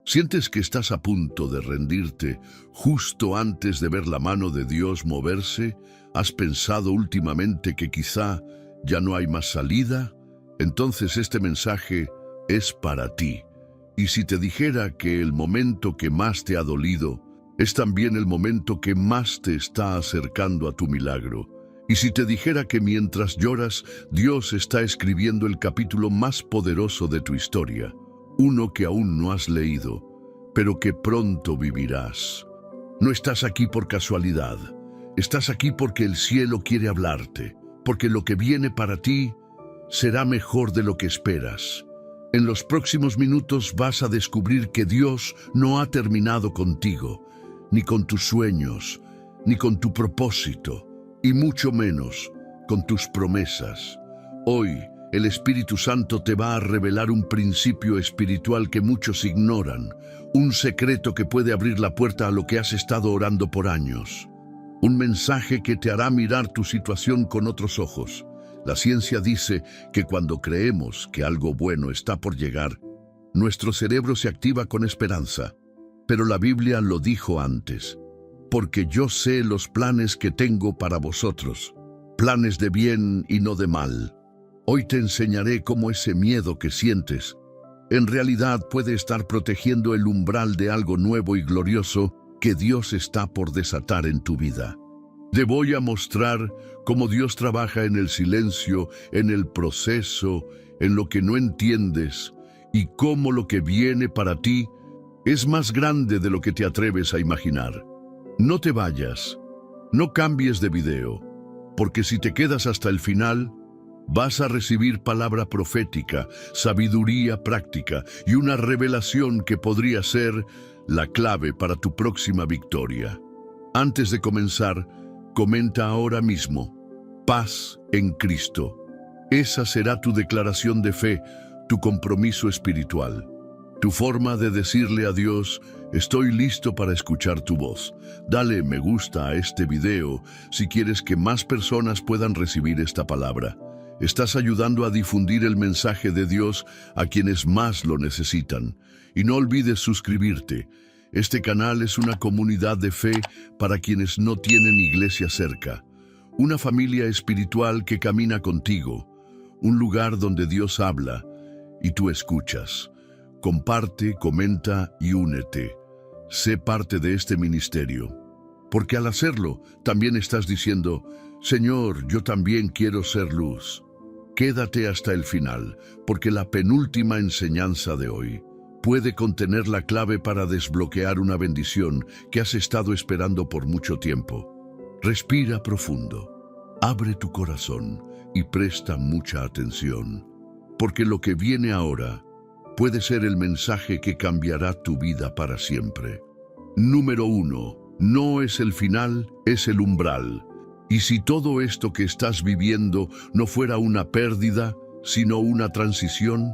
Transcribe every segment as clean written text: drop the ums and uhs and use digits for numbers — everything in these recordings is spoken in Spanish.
¿Sientes que estás a punto de rendirte justo antes de ver la mano de Dios moverse? ¿Has pensado últimamente que quizá ya no hay más salida? Entonces este mensaje es para ti. Y si te dijera que el momento que más te ha dolido es también el momento que más te está acercando a tu milagro. Y si te dijera que mientras lloras, Dios está escribiendo el capítulo más poderoso de tu historia, uno que aún no has leído, pero que pronto vivirás. No estás aquí por casualidad. Estás aquí porque el cielo quiere hablarte, porque lo que viene para ti será mejor de lo que esperas. En los próximos minutos vas a descubrir que Dios no ha terminado contigo, ni con tus sueños, ni con tu propósito, y mucho menos con tus promesas. Hoy, el Espíritu Santo te va a revelar un principio espiritual que muchos ignoran, un secreto que puede abrir la puerta a lo que has estado orando por años. Un mensaje que te hará mirar tu situación con otros ojos. La ciencia dice que cuando creemos que algo bueno está por llegar, nuestro cerebro se activa con esperanza. Pero la Biblia lo dijo antes: porque yo sé los planes que tengo para vosotros, planes de bien y no de mal. Hoy te enseñaré cómo ese miedo que sientes en realidad puede estar protegiendo el umbral de algo nuevo y glorioso que Dios está por desatar en tu vida. Te voy a mostrar cómo Dios trabaja en el silencio, en el proceso, en lo que no entiendes, y cómo lo que viene para ti es más grande de lo que te atreves a imaginar. No te vayas, no cambies de video, porque si te quedas hasta el final, vas a recibir palabra profética, sabiduría práctica y una revelación que podría ser la clave para tu próxima victoria. Antes de comenzar, comenta ahora mismo: paz en Cristo. Esa será tu declaración de fe, tu compromiso espiritual, tu forma de decirle a Dios: estoy listo para escuchar tu voz. Dale me gusta a este video si quieres que más personas puedan recibir esta palabra. Estás ayudando a difundir el mensaje de Dios a quienes más lo necesitan. Y no olvides suscribirte. Este canal es una comunidad de fe para quienes no tienen iglesia cerca. Una familia espiritual que camina contigo. Un lugar donde Dios habla y tú escuchas. Comparte, comenta y únete. Sé parte de este ministerio. Porque al hacerlo, también estás diciendo: Señor, yo también quiero ser luz. Quédate hasta el final, porque la penúltima enseñanza de hoy puede contener la clave para desbloquear una bendición que has estado esperando por mucho tiempo. Respira profundo, abre tu corazón y presta mucha atención, porque lo que viene ahora puede ser el mensaje que cambiará tu vida para siempre. Número 1. No es el final, es el umbral. Y si todo esto que estás viviendo no fuera una pérdida, sino una transición,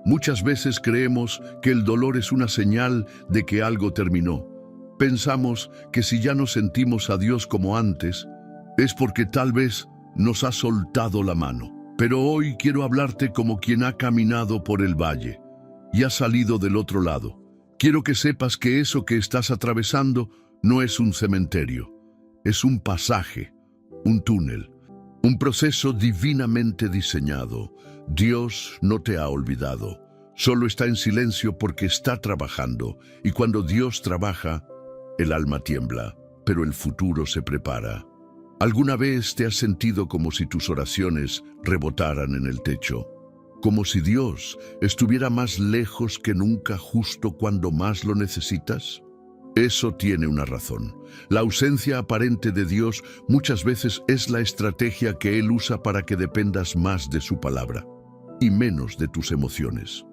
muchas veces creemos que el dolor es una señal de que algo terminó. Pensamos que si ya no sentimos a Dios como antes, es porque tal vez nos ha soltado la mano. Pero hoy quiero hablarte como quien ha caminado por el valle y ha salido del otro lado. Quiero que sepas que eso que estás atravesando no es un cementerio, es un pasaje, un túnel, un proceso divinamente diseñado. Dios no te ha olvidado, solo está en silencio porque está trabajando, y cuando Dios trabaja, el alma tiembla, pero el futuro se prepara. ¿Alguna vez te has sentido como si tus oraciones rebotaran en el techo? Como si Dios estuviera más lejos que nunca justo cuando más lo necesitas? Eso tiene una razón. La ausencia aparente de Dios muchas veces es la estrategia que Él usa para que dependas más de su palabra y menos de tus emociones.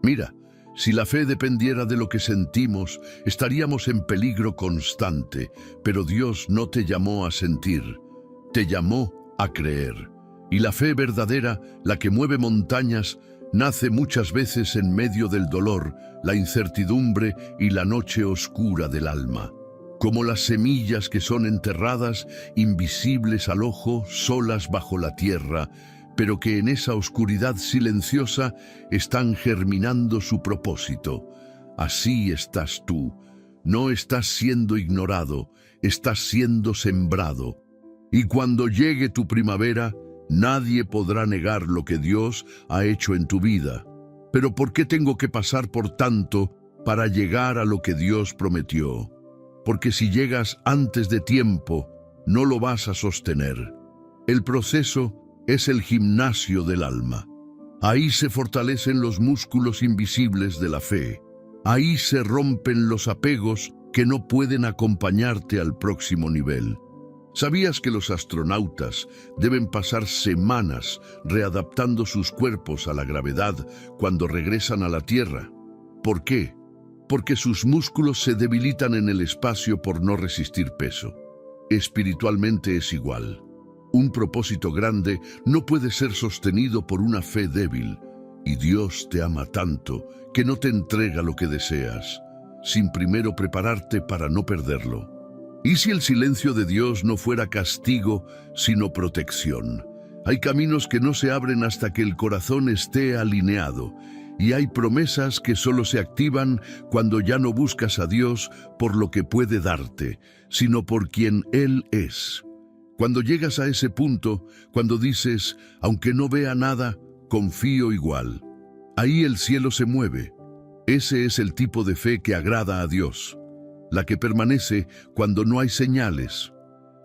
Mira, si la fe dependiera de lo que sentimos, estaríamos en peligro constante, pero Dios no te llamó a sentir, te llamó a creer. Y la fe verdadera, la que mueve montañas, nace muchas veces en medio del dolor, la incertidumbre y la noche oscura del alma. Como las semillas que son enterradas, invisibles al ojo, solas bajo la tierra, pero que en esa oscuridad silenciosa están germinando su propósito. así estás tú. No estás siendo ignorado, estás siendo sembrado. Y cuando llegue tu primavera, nadie podrá negar lo que Dios ha hecho en tu vida. Pero ¿por qué tengo que pasar por tanto para llegar a lo que Dios prometió? Porque si llegas antes de tiempo, no lo vas a sostener. El proceso es el gimnasio del alma. Ahí se fortalecen los músculos invisibles de la fe. Ahí se rompen los apegos que no pueden acompañarte al próximo nivel. ¿Sabías que los astronautas deben pasar semanas readaptando sus cuerpos a la gravedad cuando regresan a la Tierra? ¿Por qué? Porque sus músculos se debilitan en el espacio por no resistir peso. Espiritualmente es igual. Un propósito grande no puede ser sostenido por una fe débil, y Dios te ama tanto que no te entrega lo que deseas, sin primero prepararte para no perderlo. ¿Y si el silencio de Dios no fuera castigo, sino protección? Hay caminos que no se abren hasta que el corazón esté alineado, y hay promesas que solo se activan cuando ya no buscas a Dios por lo que puede darte, sino por quien Él es. Cuando llegas a ese punto, cuando dices, aunque no vea nada, confío igual, ahí el cielo se mueve. Ese es el tipo de fe que agrada a Dios, la que permanece cuando no hay señales,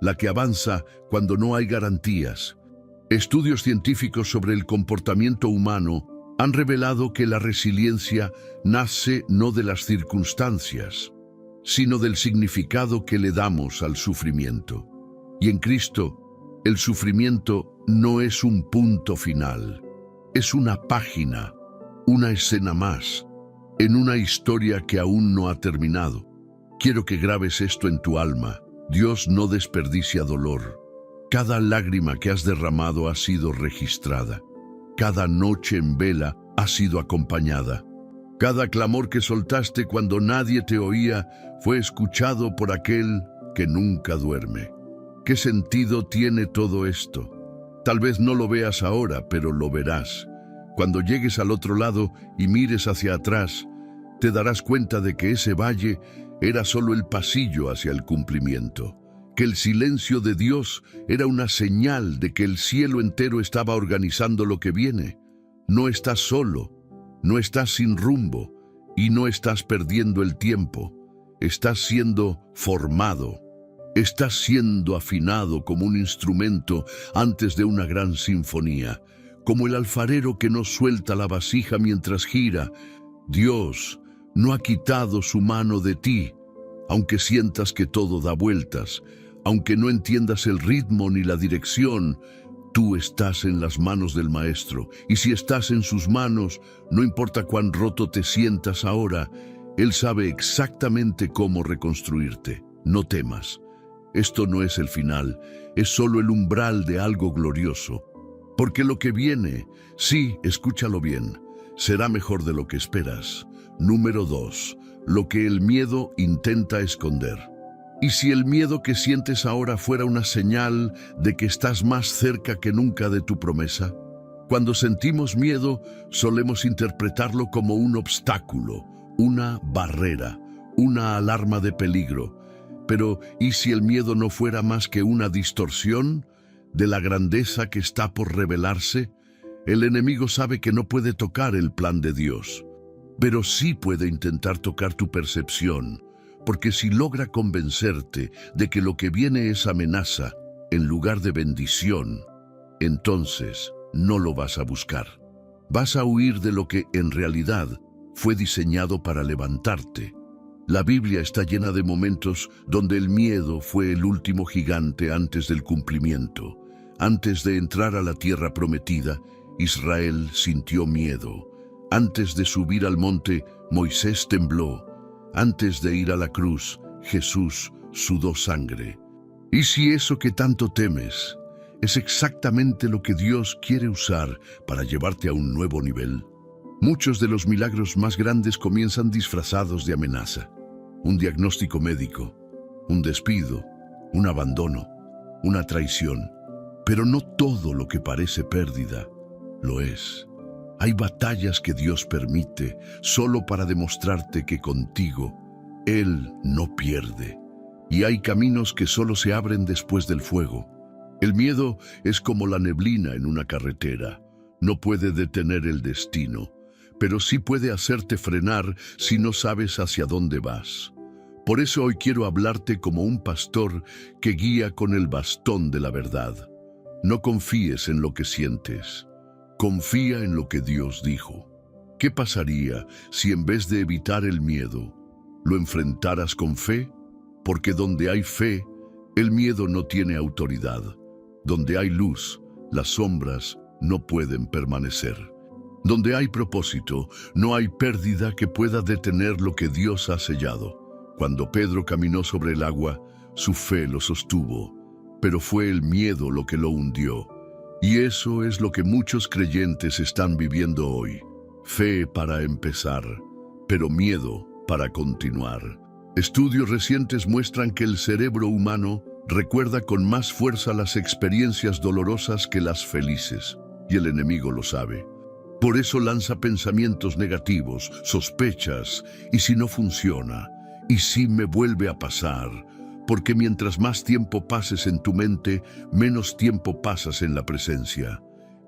la que avanza cuando no hay garantías. Estudios científicos sobre el comportamiento humano han revelado que la resiliencia nace no de las circunstancias, sino del significado que le damos al sufrimiento. Y en Cristo, el sufrimiento no es un punto final, es una página, una escena más, en una historia que aún no ha terminado. Quiero que grabes esto en tu alma. Dios no desperdicia dolor. Cada lágrima que has derramado ha sido registrada. Cada noche en vela ha sido acompañada. Cada clamor que soltaste cuando nadie te oía fue escuchado por aquel que nunca duerme. ¿Qué sentido tiene todo esto? Tal vez no lo veas ahora, pero lo verás. Cuando llegues al otro lado y mires hacia atrás, te darás cuenta de que ese valle era solo el pasillo hacia el cumplimiento, que el silencio de Dios era una señal de que el cielo entero estaba organizando lo que viene. No estás solo, no estás sin rumbo y no estás perdiendo el tiempo. Estás siendo formado, estás siendo afinado como un instrumento antes de una gran sinfonía, como el alfarero que no suelta la vasija mientras gira. Dios no ha quitado su mano de ti, aunque sientas que todo da vueltas, aunque no entiendas el ritmo ni la dirección. Tú estás en las manos del Maestro, y si estás en sus manos, no importa cuán roto te sientas ahora, Él sabe exactamente cómo reconstruirte. No temas. Esto no es el final, es solo el umbral de algo glorioso. Porque lo que viene, sí, escúchalo bien, será mejor de lo que esperas. Número 2. Lo que el miedo intenta esconder. ¿Y si el miedo que sientes ahora fuera una señal de que estás más cerca que nunca de tu promesa? Cuando sentimos miedo, solemos interpretarlo como un obstáculo, una barrera, una alarma de peligro. Pero, ¿y si el miedo no fuera más que una distorsión de la grandeza que está por revelarse? El enemigo sabe que no puede tocar el plan de Dios, pero sí puede intentar tocar tu percepción, porque si logra convencerte de que lo que viene es amenaza en lugar de bendición, entonces no lo vas a buscar. Vas a huir de lo que en realidad fue diseñado para levantarte. La Biblia está llena de momentos donde el miedo fue el último gigante antes del cumplimiento. Antes de entrar a la tierra prometida, Israel sintió miedo. Antes de subir al monte, Moisés tembló. Antes de ir a la cruz, Jesús sudó sangre. ¿Y si eso que tanto temes es exactamente lo que Dios quiere usar para llevarte a un nuevo nivel? Muchos de los milagros más grandes comienzan disfrazados de amenaza. Un diagnóstico médico, un despido, un abandono, una traición. Pero no todo lo que parece pérdida lo es. Hay batallas que Dios permite solo para demostrarte que contigo Él no pierde. Y hay caminos que solo se abren después del fuego. El miedo es como la neblina en una carretera. No puede detener el destino, pero sí puede hacerte frenar si no sabes hacia dónde vas. Por eso hoy quiero hablarte como un pastor que guía con el bastón de la verdad. No confíes en lo que sientes. Confía en lo que Dios dijo. ¿Qué pasaría si en vez de evitar el miedo, lo enfrentaras con fe? Porque donde hay fe, el miedo no tiene autoridad. Donde hay luz, las sombras no pueden permanecer. Donde hay propósito, no hay pérdida que pueda detener lo que Dios ha sellado. Cuando Pedro caminó sobre el agua, su fe lo sostuvo, pero fue el miedo lo que lo hundió. Y eso es lo que muchos creyentes están viviendo hoy. Fe para empezar, pero miedo para continuar. Estudios recientes muestran que el cerebro humano recuerda con más fuerza las experiencias dolorosas que las felices, y el enemigo lo sabe. Por eso lanza pensamientos negativos, sospechas, y si no funciona, y si me vuelve a pasar, porque mientras más tiempo pases en tu mente, menos tiempo pasas en la presencia.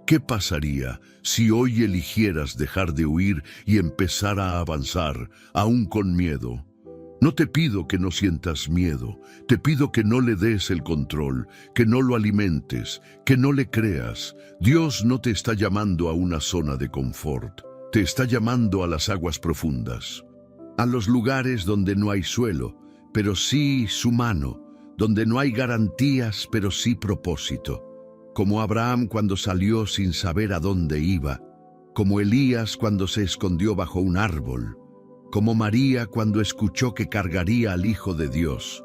¿Qué pasaría si hoy eligieras dejar de huir y empezar a avanzar, aún con miedo? No te pido que no sientas miedo, te pido que no le des el control, que no lo alimentes, que no le creas. Dios no te está llamando a una zona de confort, te está llamando a las aguas profundas, a los lugares donde no hay suelo, pero sí su mano, donde no hay garantías, pero sí propósito. Como Abraham cuando salió sin saber a dónde iba, como Elías cuando se escondió bajo un árbol, como María cuando escuchó que cargaría al Hijo de Dios.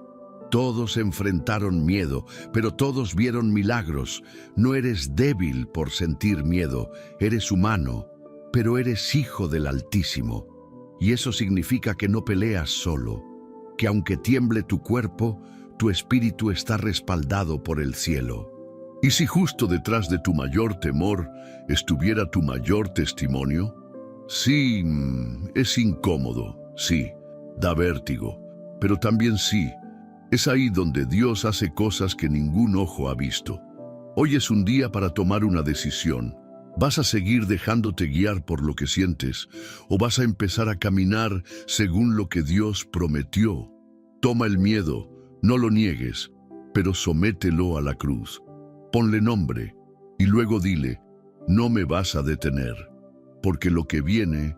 Todos enfrentaron miedo, pero todos vieron milagros. No eres débil por sentir miedo, eres humano, pero eres hijo del Altísimo. Y eso significa que no peleas solo, que aunque tiemble tu cuerpo, tu espíritu está respaldado por el cielo. ¿Y si justo detrás de tu mayor temor estuviera tu mayor testimonio? Sí, es incómodo, sí, da vértigo, pero también sí, es ahí donde Dios hace cosas que ningún ojo ha visto. Hoy es un día para tomar una decisión. ¿Vas a seguir dejándote guiar por lo que sientes o vas a empezar a caminar según lo que Dios prometió? Toma el miedo, no lo niegues, pero somételo a la cruz. Ponle nombre y luego dile, no me vas a detener, porque lo que viene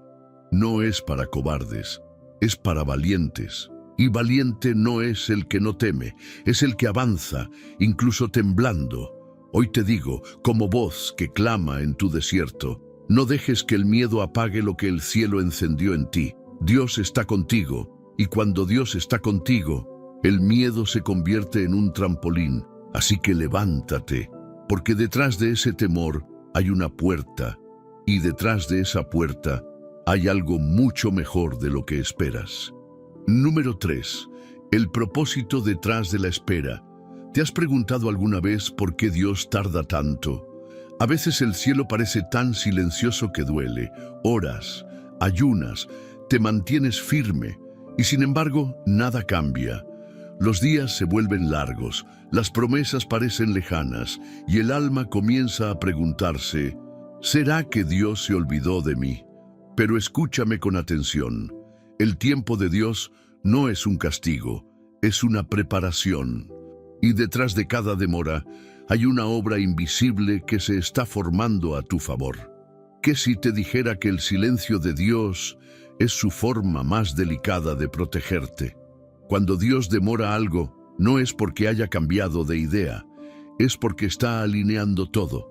no es para cobardes, es para valientes. Y valiente no es el que no teme, es el que avanza, incluso temblando. Hoy te digo, como voz que clama en tu desierto, no dejes que el miedo apague lo que el cielo encendió en ti. Dios está contigo, y cuando Dios está contigo, el miedo se convierte en un trampolín. Así que levántate, porque detrás de ese temor hay una puerta, y detrás de esa puerta hay algo mucho mejor de lo que esperas. Número 3. El propósito detrás de la espera. ¿Te has preguntado alguna vez por qué Dios tarda tanto? A veces el cielo parece tan silencioso que duele. Oras, ayunas, te mantienes firme, y sin embargo nada cambia. Los días se vuelven largos, las promesas parecen lejanas, y el alma comienza a preguntarse, ¿será que Dios se olvidó de mí? Pero escúchame con atención. El tiempo de Dios no es un castigo, es una preparación. Y detrás de cada demora hay una obra invisible que se está formando a tu favor. ¿Qué si te dijera que el silencio de Dios es su forma más delicada de protegerte? Cuando Dios demora algo, no es porque haya cambiado de idea, es porque está alineando todo.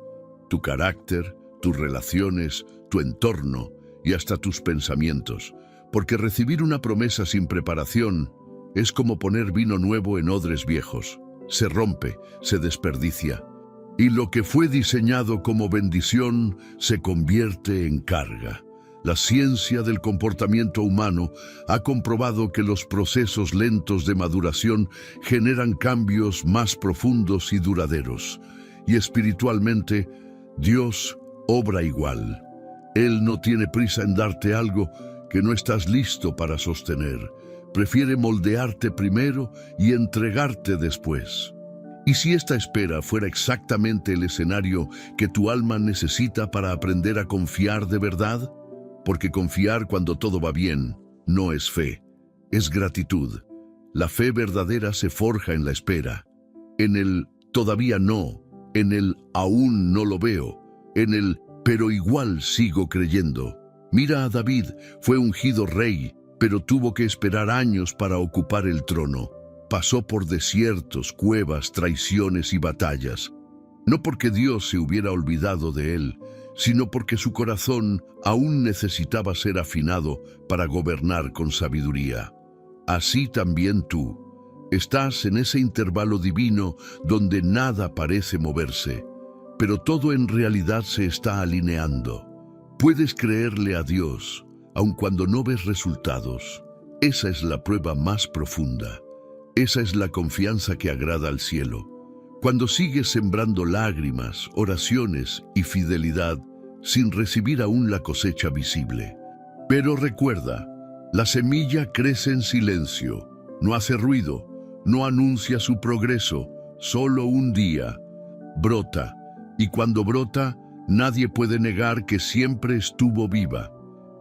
Tu carácter, tus relaciones, tu entorno y hasta tus pensamientos. Porque recibir una promesa sin preparación es como poner vino nuevo en odres viejos. Se rompe, se desperdicia. Y lo que fue diseñado como bendición se convierte en carga. La ciencia del comportamiento humano ha comprobado que los procesos lentos de maduración generan cambios más profundos y duraderos. Y espiritualmente, Dios obra igual. Él no tiene prisa en darte algo que no estás listo para sostener. Prefiere moldearte primero y entregarte después. ¿Y si esta espera fuera exactamente el escenario que tu alma necesita para aprender a confiar de verdad? Porque confiar cuando todo va bien no es fe, es gratitud. La fe verdadera se forja en la espera, en el todavía no, en el aún no lo veo, en el pero igual sigo creyendo. Mira a David, fue ungido rey, pero tuvo que esperar años para ocupar el trono. Pasó por desiertos, cuevas, traiciones y batallas. No porque Dios se hubiera olvidado de él, sino porque su corazón aún necesitaba ser afinado para gobernar con sabiduría. Así también tú. Estás en ese intervalo divino donde nada parece moverse, pero todo en realidad se está alineando. Puedes creerle a Dios, aun cuando no ves resultados. Esa es la prueba más profunda. Esa es la confianza que agrada al cielo. Cuando sigues sembrando lágrimas, oraciones y fidelidad sin recibir aún la cosecha visible. Pero recuerda, la semilla crece en silencio, no hace ruido, no anuncia su progreso, solo un día brota, y cuando brota, nadie puede negar que siempre estuvo viva.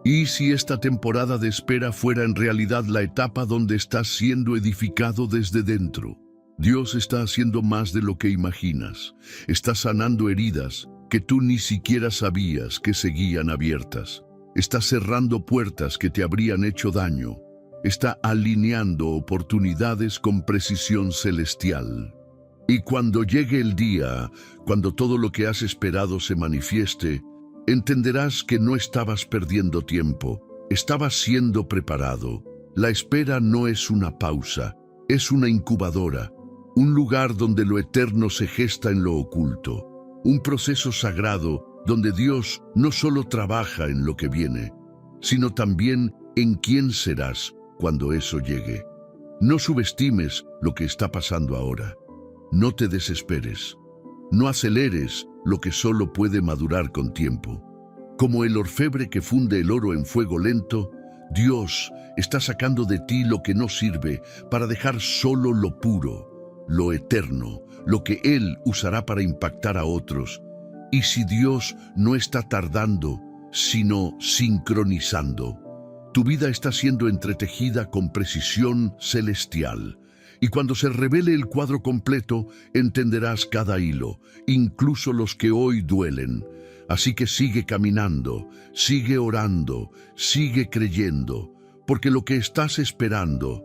¿Y si esta temporada de espera fuera en realidad la etapa donde estás siendo edificado desde dentro? Dios está haciendo más de lo que imaginas. Está sanando heridas que tú ni siquiera sabías que seguían abiertas. Está cerrando puertas que te habrían hecho daño. Está alineando oportunidades con precisión celestial. Y cuando llegue el día, cuando todo lo que has esperado se manifieste, entenderás que no estabas perdiendo tiempo, estabas siendo preparado. La espera no es una pausa, es una incubadora, un lugar donde lo eterno se gesta en lo oculto, un proceso sagrado donde Dios no solo trabaja en lo que viene, sino también en quién serás cuando eso llegue. No subestimes lo que está pasando ahora. No te desesperes. No aceleres lo que solo puede madurar con tiempo. Como el orfebre que funde el oro en fuego lento, Dios está sacando de ti lo que no sirve para dejar solo lo puro, lo eterno, lo que Él usará para impactar a otros. Y si Dios no está tardando, sino sincronizando, tu vida está siendo entretejida con precisión celestial. Y cuando se revele el cuadro completo, entenderás cada hilo, incluso los que hoy duelen. Así que sigue caminando, sigue orando, sigue creyendo, porque lo que estás esperando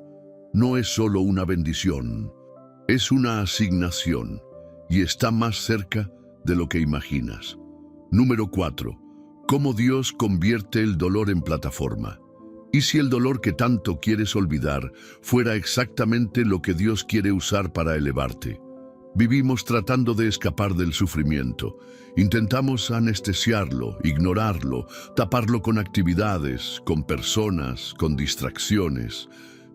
no es solo una bendición, es una asignación y está más cerca de lo que imaginas. Número 4. ¿Cómo Dios convierte el dolor en plataforma? ¿Y si el dolor que tanto quieres olvidar fuera exactamente lo que Dios quiere usar para elevarte? Vivimos tratando de escapar del sufrimiento. Intentamos anestesiarlo, ignorarlo, taparlo con actividades, con personas, con distracciones.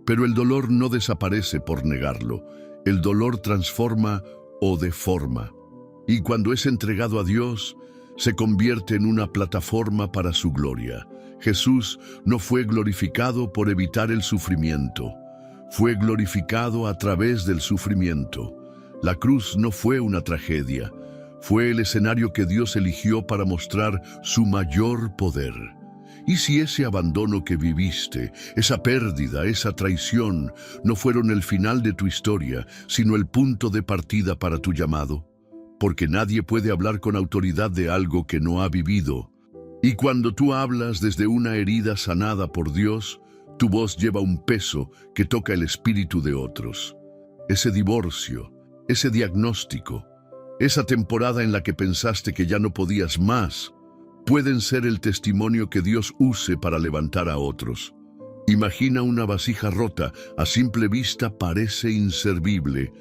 Pero el dolor no desaparece por negarlo. El dolor transforma o deforma. Y cuando es entregado a Dios, se convierte en una plataforma para su gloria. Jesús no fue glorificado por evitar el sufrimiento. Fue glorificado a través del sufrimiento. La cruz no fue una tragedia. Fue el escenario que Dios eligió para mostrar su mayor poder. ¿Y si ese abandono que viviste, esa pérdida, esa traición, no fueron el final de tu historia, sino el punto de partida para tu llamado? Porque nadie puede hablar con autoridad de algo que no ha vivido. Y cuando tú hablas desde una herida sanada por Dios, tu voz lleva un peso que toca el espíritu de otros. Ese divorcio, ese diagnóstico, esa temporada en la que pensaste que ya no podías más, pueden ser el testimonio que Dios use para levantar a otros. Imagina una vasija rota, a simple vista parece inservible,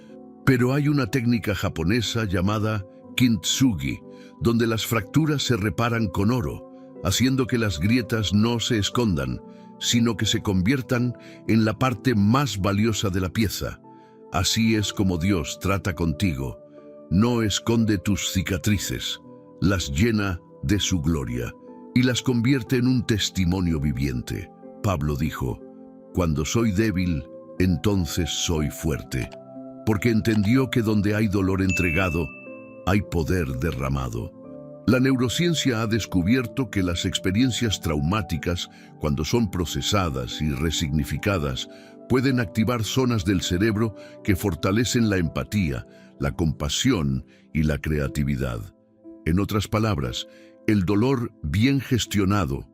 pero hay una técnica japonesa llamada kintsugi, donde las fracturas se reparan con oro, haciendo que las grietas no se escondan, sino que se conviertan en la parte más valiosa de la pieza. Así es como Dios trata contigo. No esconde tus cicatrices, las llena de su gloria. y las convierte en un testimonio viviente. Pablo dijo: «Cuando soy débil, entonces soy fuerte», porque entendió que donde hay dolor entregado, hay poder derramado. La neurociencia ha descubierto que las experiencias traumáticas, cuando son procesadas y resignificadas, pueden activar zonas del cerebro que fortalecen la empatía, la compasión y la creatividad. En otras palabras, el dolor bien gestionado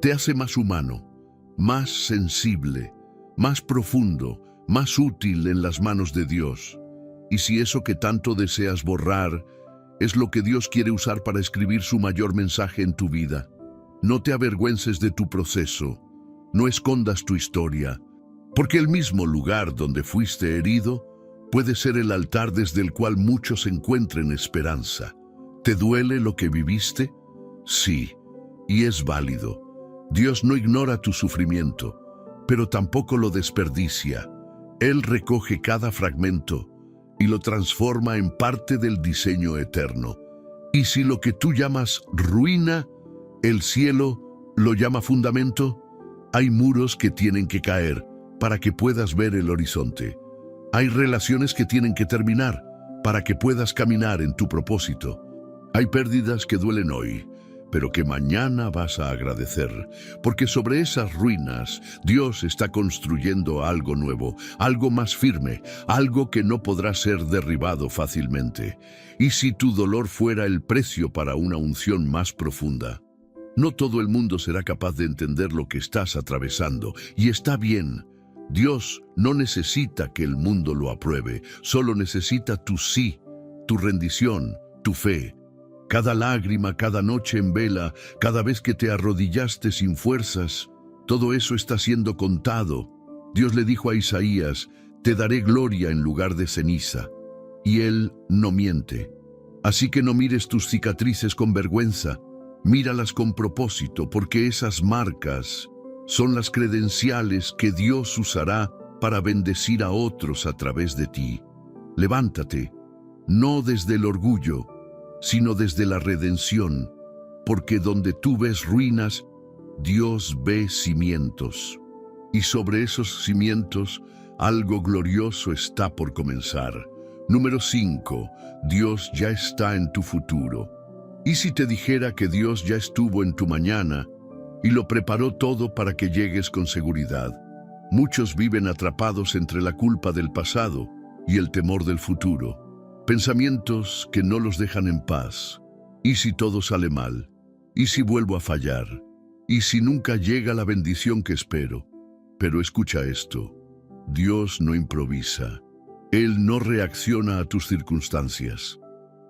te hace más humano, más sensible, más profundo, más útil en las manos de Dios. Y si eso que tanto deseas borrar es lo que Dios quiere usar para escribir su mayor mensaje en tu vida, no te avergüences de tu proceso, no escondas tu historia, porque el mismo lugar donde fuiste herido puede ser el altar desde el cual muchos encuentren esperanza. ¿Te duele lo que viviste? Sí, y es válido. Dios no ignora tu sufrimiento, pero tampoco lo desperdicia. Él recoge cada fragmento y lo transforma en parte del diseño eterno. Y si lo que tú llamas ruina, el cielo lo llama fundamento, hay muros que tienen que caer para que puedas ver el horizonte. Hay relaciones que tienen que terminar para que puedas caminar en tu propósito. Hay pérdidas que duelen hoy, pero que mañana vas a agradecer, porque sobre esas ruinas Dios está construyendo algo nuevo, algo más firme, algo que no podrá ser derribado fácilmente. Y si tu dolor fuera el precio para una unción más profunda, no todo el mundo será capaz de entender lo que estás atravesando, y está bien. Dios no necesita que el mundo lo apruebe, solo necesita tu sí, tu rendición, tu fe. Cada lágrima, cada noche en vela, cada vez que te arrodillaste sin fuerzas, todo eso está siendo contado. Dios le dijo a Isaías: «Te daré gloria en lugar de ceniza». Y Él no miente. Así que no mires tus cicatrices con vergüenza, míralas con propósito, porque esas marcas son las credenciales que Dios usará para bendecir a otros a través de ti. Levántate, no desde el orgullo, sino desde la redención, porque donde tú ves ruinas, Dios ve cimientos. Y sobre esos cimientos, algo glorioso está por comenzar. Número 5. Dios ya está en tu futuro. ¿Y si te dijera que Dios ya estuvo en tu mañana y lo preparó todo para que llegues con seguridad? Muchos viven atrapados entre la culpa del pasado y el temor del futuro. Pensamientos que no los dejan en paz. ¿Y si todo sale mal? ¿Y si vuelvo a fallar? ¿Y si nunca llega la bendición que espero? Pero escucha esto: Dios no improvisa. Él no reacciona a tus circunstancias.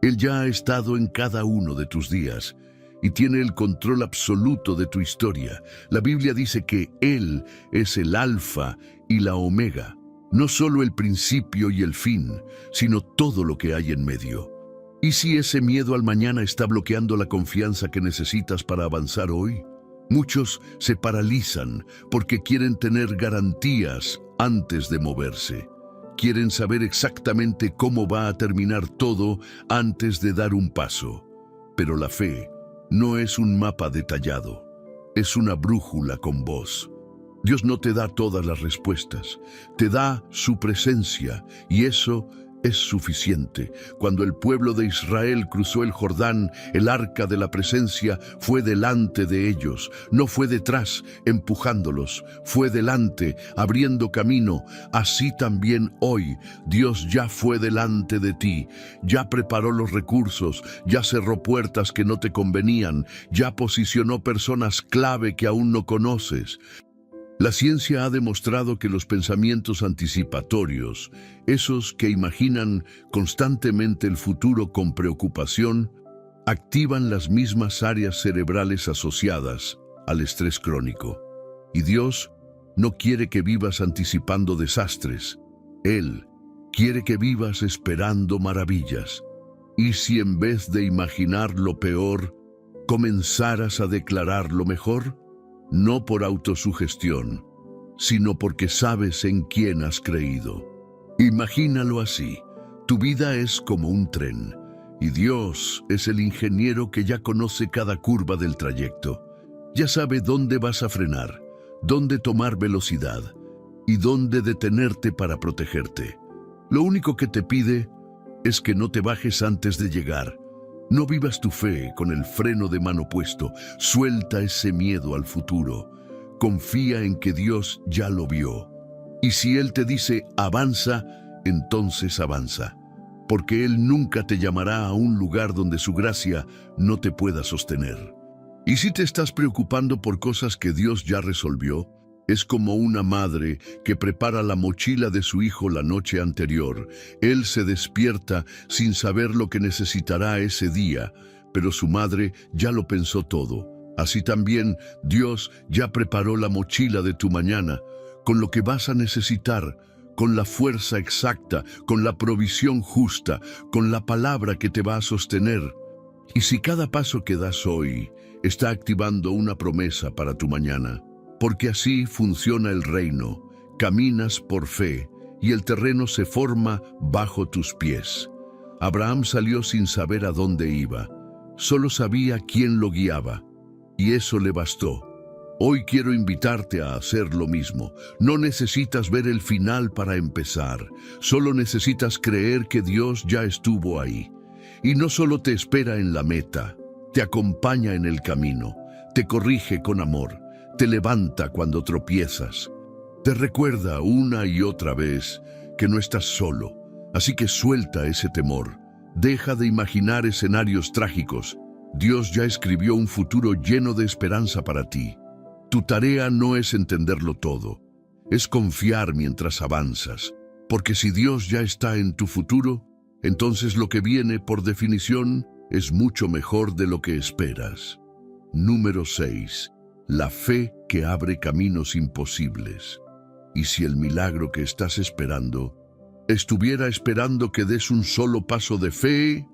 Él ya ha estado en cada uno de tus días y tiene el control absoluto de tu historia. La Biblia dice que Él es el Alfa y la Omega. No solo el principio y el fin, sino todo lo que hay en medio. ¿Y si ese miedo al mañana está bloqueando la confianza que necesitas para avanzar hoy? Muchos se paralizan porque quieren tener garantías antes de moverse. Quieren saber exactamente cómo va a terminar todo antes de dar un paso. Pero la fe no es un mapa detallado, es una brújula con voz. Dios no te da todas las respuestas, te da su presencia, y eso es suficiente. Cuando el pueblo de Israel cruzó el Jordán, el arca de la presencia fue delante de ellos, no fue detrás empujándolos, fue delante abriendo camino. Así también hoy Dios ya fue delante de ti, ya preparó los recursos, ya cerró puertas que no te convenían, ya posicionó personas clave que aún no conoces. La ciencia ha demostrado que los pensamientos anticipatorios, esos que imaginan constantemente el futuro con preocupación, activan las mismas áreas cerebrales asociadas al estrés crónico. Y Dios no quiere que vivas anticipando desastres. Él quiere que vivas esperando maravillas. Y si en vez de imaginar lo peor, comenzaras a declarar lo mejor, no por autosugestión, sino porque sabes en quién has creído. Imagínalo así: tu vida es como un tren, y Dios es el ingeniero que ya conoce cada curva del trayecto. Ya sabe dónde vas a frenar, dónde tomar velocidad y dónde detenerte para protegerte. Lo único que te pide es que no te bajes antes de llegar. No vivas tu fe con el freno de mano puesto. Suelta ese miedo al futuro. Confía en que Dios ya lo vio. Y si Él te dice avanza, entonces avanza. Porque Él nunca te llamará a un lugar donde su gracia no te pueda sostener. Y si te estás preocupando por cosas que Dios ya resolvió, es como una madre que prepara la mochila de su hijo la noche anterior. Él se despierta sin saber lo que necesitará ese día, pero su madre ya lo pensó todo. Así también Dios ya preparó la mochila de tu mañana, con lo que vas a necesitar, con la fuerza exacta, con la provisión justa, con la palabra que te va a sostener. Y si cada paso que das hoy está activando una promesa para tu mañana, porque así funciona el reino. Caminas por fe y el terreno se forma bajo tus pies. Abraham salió sin saber a dónde iba. Solo sabía quién lo guiaba. Y eso le bastó. Hoy quiero invitarte a hacer lo mismo. No necesitas ver el final para empezar. Solo necesitas creer que Dios ya estuvo ahí. Y no solo te espera en la meta, te acompaña en el camino, te corrige con amor, te levanta cuando tropiezas, te recuerda una y otra vez que no estás solo. Así que suelta ese temor, deja de imaginar escenarios trágicos. Dios ya escribió un futuro lleno de esperanza para ti. Tu tarea no es entenderlo todo, es confiar mientras avanzas, porque si Dios ya está en tu futuro, entonces lo que viene, por definición, es mucho mejor de lo que esperas. Número 6. La fe que abre caminos imposibles. Y si el milagro que estás esperando estuviera esperando que des un solo paso de fe,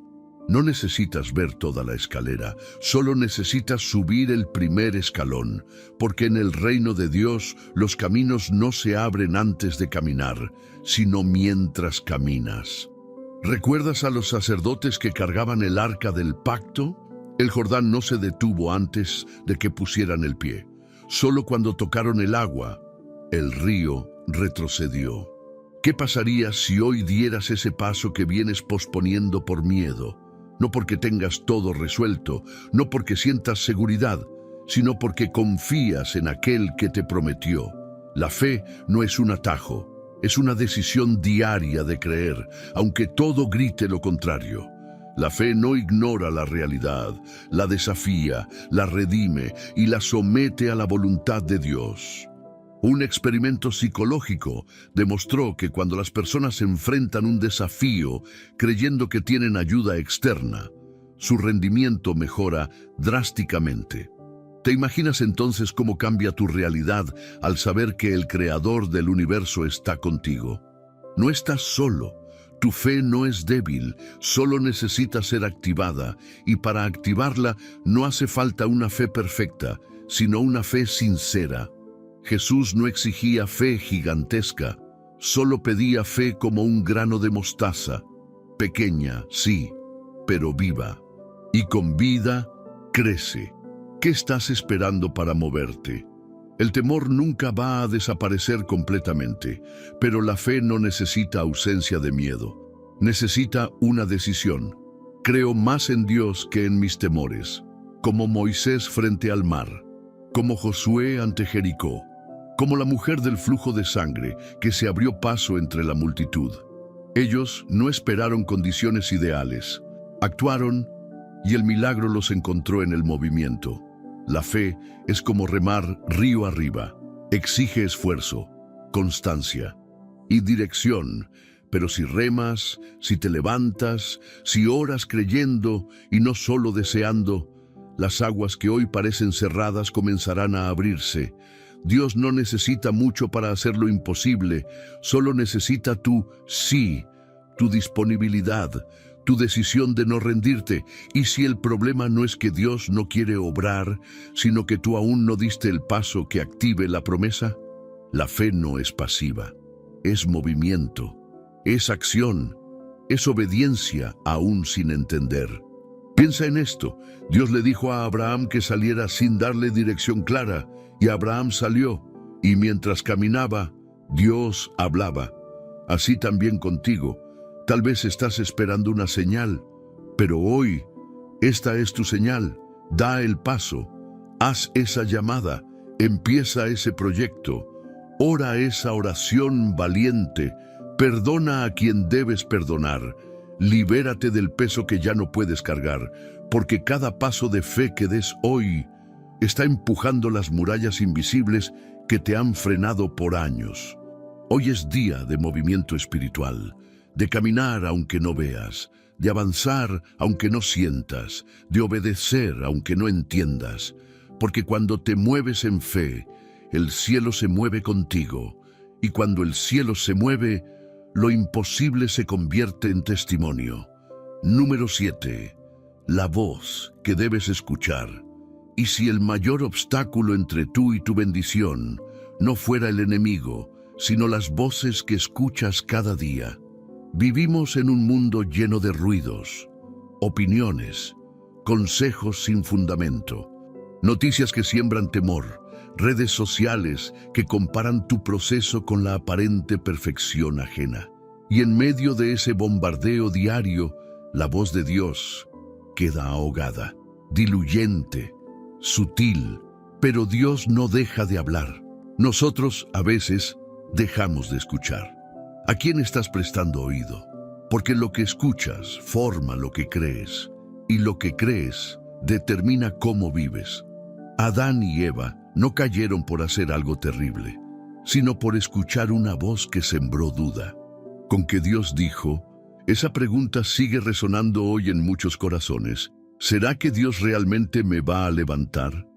no necesitas ver toda la escalera, solo necesitas subir el primer escalón, porque en el reino de Dios los caminos no se abren antes de caminar, sino mientras caminas. ¿Recuerdas a los sacerdotes que cargaban el arca del pacto? El Jordán no se detuvo antes de que pusieran el pie. Solo cuando tocaron el agua, el río retrocedió. ¿Qué pasaría si hoy dieras ese paso que vienes posponiendo por miedo? No porque tengas todo resuelto, no porque sientas seguridad, sino porque confías en aquel que te prometió. La fe no es un atajo. Es una decisión diaria de creer, aunque todo grite lo contrario. La fe no ignora la realidad, la desafía, la redime y la somete a la voluntad de Dios. Un experimento psicológico demostró que cuando las personas enfrentan un desafío creyendo que tienen ayuda externa, su rendimiento mejora drásticamente. ¿Te imaginas entonces cómo cambia tu realidad al saber que el Creador del universo está contigo? No estás solo. Tu fe no es débil, solo necesita ser activada, y para activarla no hace falta una fe perfecta, sino una fe sincera. Jesús no exigía fe gigantesca, solo pedía fe como un grano de mostaza, pequeña, sí, pero viva. Y con vida, crece. ¿Qué estás esperando para moverte? El temor nunca va a desaparecer completamente, pero la fe no necesita ausencia de miedo. Necesita una decisión. Creo más en Dios que en mis temores, como Moisés frente al mar, como Josué ante Jericó, como la mujer del flujo de sangre que se abrió paso entre la multitud. Ellos no esperaron condiciones ideales, actuaron y el milagro los encontró en el movimiento. La fe es como remar río arriba. Exige esfuerzo, constancia y dirección. Pero si remas, si te levantas, si oras creyendo y no solo deseando, las aguas que hoy parecen cerradas comenzarán a abrirse. Dios no necesita mucho para hacer lo imposible, solo necesita tu sí, tu disponibilidad, tu decisión de no rendirte. Y si el problema no es que Dios no quiere obrar, sino que tú aún no diste el paso que active la promesa, la fe no es pasiva, es movimiento, es acción, es obediencia aún sin entender. Piensa en esto. Dios le dijo a Abraham que saliera sin darle dirección clara, y Abraham salió, y mientras caminaba, Dios hablaba. Así también contigo. Tal vez estás esperando una señal, pero hoy, esta es tu señal. Da el paso, haz esa llamada, empieza ese proyecto, ora esa oración valiente, perdona a quien debes perdonar, libérate del peso que ya no puedes cargar, porque cada paso de fe que des hoy está empujando las murallas invisibles que te han frenado por años. Hoy es día de movimiento espiritual, de caminar aunque no veas, de avanzar aunque no sientas, de obedecer aunque no entiendas, porque cuando te mueves en fe, el cielo se mueve contigo, y cuando el cielo se mueve, lo imposible se convierte en testimonio. Número 7. La voz que debes escuchar. Y si el mayor obstáculo entre tú y tu bendición no fuera el enemigo, sino las voces que escuchas cada día. Vivimos en un mundo lleno de ruidos, opiniones, consejos sin fundamento, noticias que siembran temor, redes sociales que comparan tu proceso con la aparente perfección ajena. Y en medio de ese bombardeo diario, la voz de Dios queda ahogada, diluyente, sutil, pero Dios no deja de hablar. Nosotros, a veces, dejamos de escuchar. ¿A quién estás prestando oído? Porque lo que escuchas forma lo que crees, y lo que crees determina cómo vives. Adán y Eva no cayeron por hacer algo terrible, sino por escuchar una voz que sembró duda. Con que Dios dijo, esa pregunta sigue resonando hoy en muchos corazones. ¿Será que Dios realmente me va a levantar?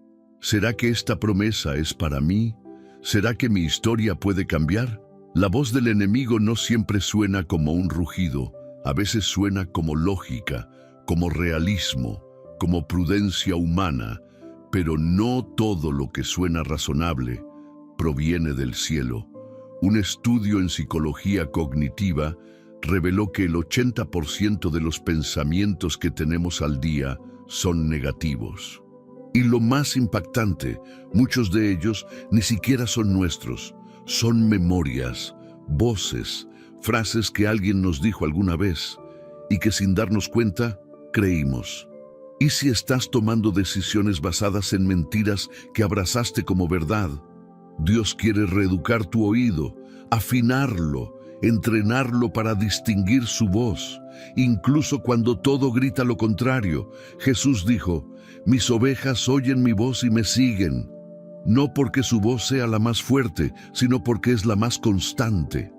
¿Será que esta promesa es para mí? ¿Será que mi historia puede cambiar? La voz del enemigo no siempre suena como un rugido, a veces suena como lógica, como realismo, como prudencia humana, pero no todo lo que suena razonable proviene del cielo. Un estudio en psicología cognitiva reveló que el 80% de los pensamientos que tenemos al día son negativos. Y lo más impactante, muchos de ellos ni siquiera son nuestros. Son memorias, voces, frases que alguien nos dijo alguna vez y que sin darnos cuenta, creímos. ¿Y si estás tomando decisiones basadas en mentiras que abrazaste como verdad? Dios quiere reeducar tu oído, afinarlo, entrenarlo para distinguir su voz. Incluso cuando todo grita lo contrario, Jesús dijo, mis ovejas oyen mi voz y me siguen. No porque su voz sea la más fuerte, sino porque es la más constante.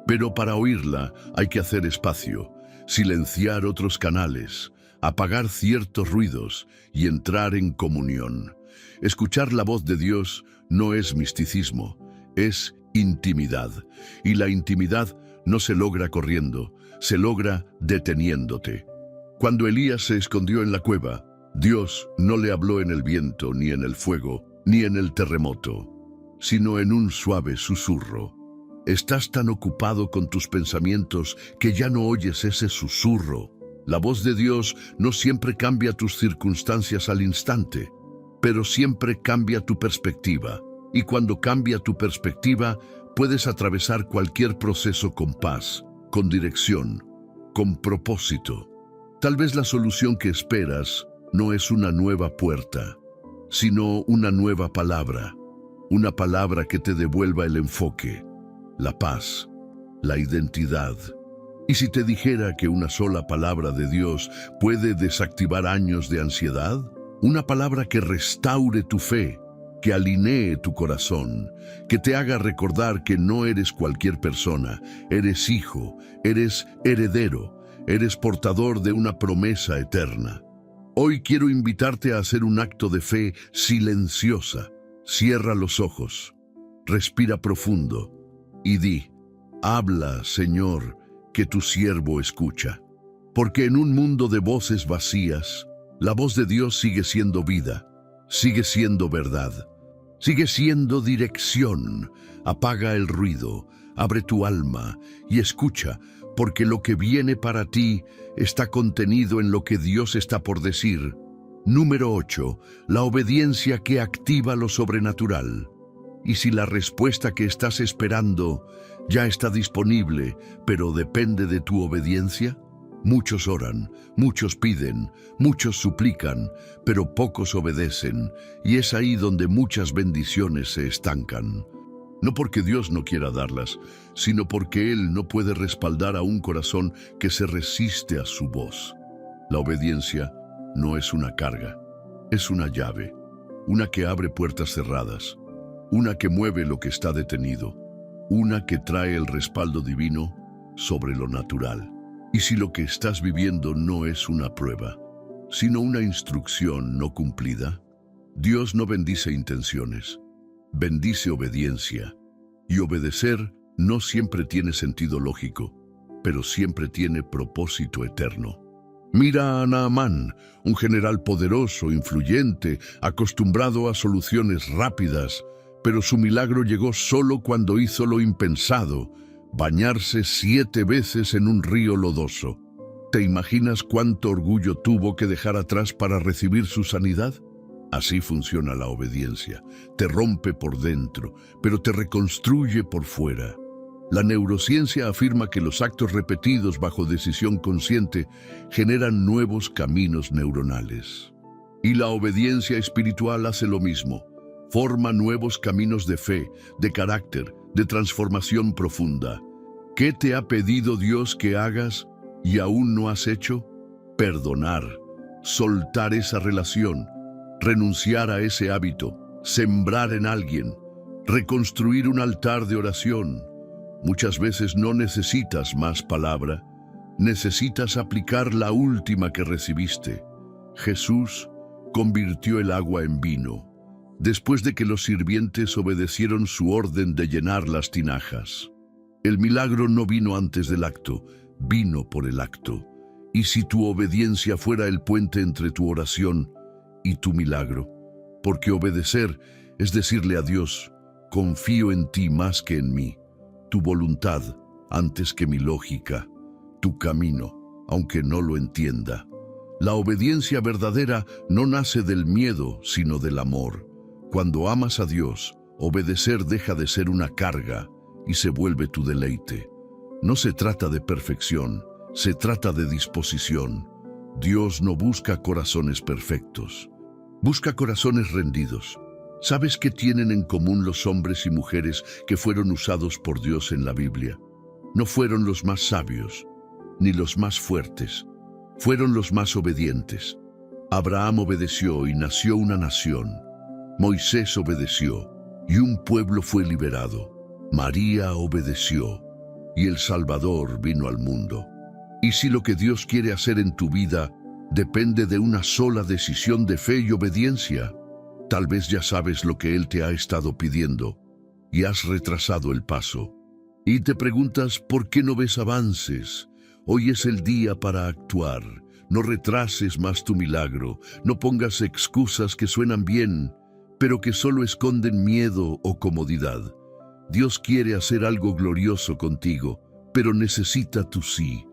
Pero para oírla hay que hacer espacio, silenciar otros canales, apagar ciertos ruidos y entrar en comunión. Escuchar la voz de Dios no es misticismo, es intimidad. Y la intimidad no se logra corriendo, se logra deteniéndote. Cuando Elías se escondió en la cueva, Dios no le habló en el viento, ni en el fuego, ni en el terremoto, sino en un suave susurro. Estás tan ocupado con tus pensamientos que ya no oyes ese susurro. La voz de Dios no siempre cambia tus circunstancias al instante, pero siempre cambia tu perspectiva. Y cuando cambia tu perspectiva, puedes atravesar cualquier proceso con paz, con dirección, con propósito. Tal vez la solución que esperas no es una nueva puerta, sino una nueva palabra, una palabra que te devuelva el enfoque, la paz, la identidad. ¿Y si te dijera que una sola palabra de Dios puede desactivar años de ansiedad? Una palabra que restaure tu fe, que alinee tu corazón, que te haga recordar que no eres cualquier persona, eres hijo, eres heredero, eres portador de una promesa eterna. Hoy quiero invitarte a hacer un acto de fe silenciosa. Cierra los ojos, respira profundo y di, habla, Señor, que tu siervo escucha. Porque en un mundo de voces vacías, la voz de Dios sigue siendo vida, sigue siendo verdad, sigue siendo dirección. Apaga el ruido, abre tu alma y escucha, porque lo que viene para ti está contenido en lo que Dios está por decir. Número 8. La obediencia que activa lo sobrenatural. Y si la respuesta que estás esperando ya está disponible, pero depende de tu obediencia, muchos oran, muchos piden, muchos suplican, pero pocos obedecen, y es ahí donde muchas bendiciones se estancan. No porque Dios no quiera darlas, sino porque Él no puede respaldar a un corazón que se resiste a su voz. La obediencia no es una carga, es una llave, una que abre puertas cerradas, una que mueve lo que está detenido, una que trae el respaldo divino sobre lo natural. Y si lo que estás viviendo no es una prueba, sino una instrucción no cumplida, Dios no bendice intenciones, bendice obediencia. Y obedecer no siempre tiene sentido lógico, pero siempre tiene propósito eterno. Mira a Naamán, un general poderoso, influyente, acostumbrado a soluciones rápidas, pero su milagro llegó solo cuando hizo lo impensado: bañarse 7 veces en un río lodoso. ¿Te imaginas cuánto orgullo tuvo que dejar atrás para recibir su sanidad? Así funciona la obediencia. Te rompe por dentro, pero te reconstruye por fuera. La neurociencia afirma que los actos repetidos bajo decisión consciente generan nuevos caminos neuronales. Y la obediencia espiritual hace lo mismo. Forma nuevos caminos de fe, de carácter, de transformación profunda. ¿Qué te ha pedido Dios que hagas y aún no has hecho? Perdonar, soltar esa relación, renunciar a ese hábito, sembrar en alguien, reconstruir un altar de oración. Muchas veces no necesitas más palabra, necesitas aplicar la última que recibiste. Jesús convirtió el agua en vino, después de que los sirvientes obedecieron su orden de llenar las tinajas. El milagro no vino antes del acto, vino por el acto. Y si tu obediencia fuera el puente entre tu oración y tu milagro, porque obedecer es decirle a Dios: confío en ti más que en mí, tu voluntad antes que mi lógica, tu camino, aunque no lo entienda. La obediencia verdadera no nace del miedo, sino del amor. Cuando amas a Dios, obedecer deja de ser una carga y se vuelve tu deleite. No se trata de perfección, se trata de disposición. Dios no busca corazones perfectos, busca corazones rendidos. ¿Sabes qué tienen en común los hombres y mujeres que fueron usados por Dios en la Biblia? No fueron los más sabios, ni los más fuertes, fueron los más obedientes. Abraham obedeció y nació una nación. Moisés obedeció y un pueblo fue liberado. María obedeció y el Salvador vino al mundo. Y si lo que Dios quiere hacer en tu vida depende de una sola decisión de fe y obediencia, tal vez ya sabes lo que Él te ha estado pidiendo y has retrasado el paso. Y te preguntas por qué no ves avances. Hoy es el día para actuar. No retrases más tu milagro. No pongas excusas que suenan bien, pero que solo esconden miedo o comodidad. Dios quiere hacer algo glorioso contigo, pero necesita tu sí,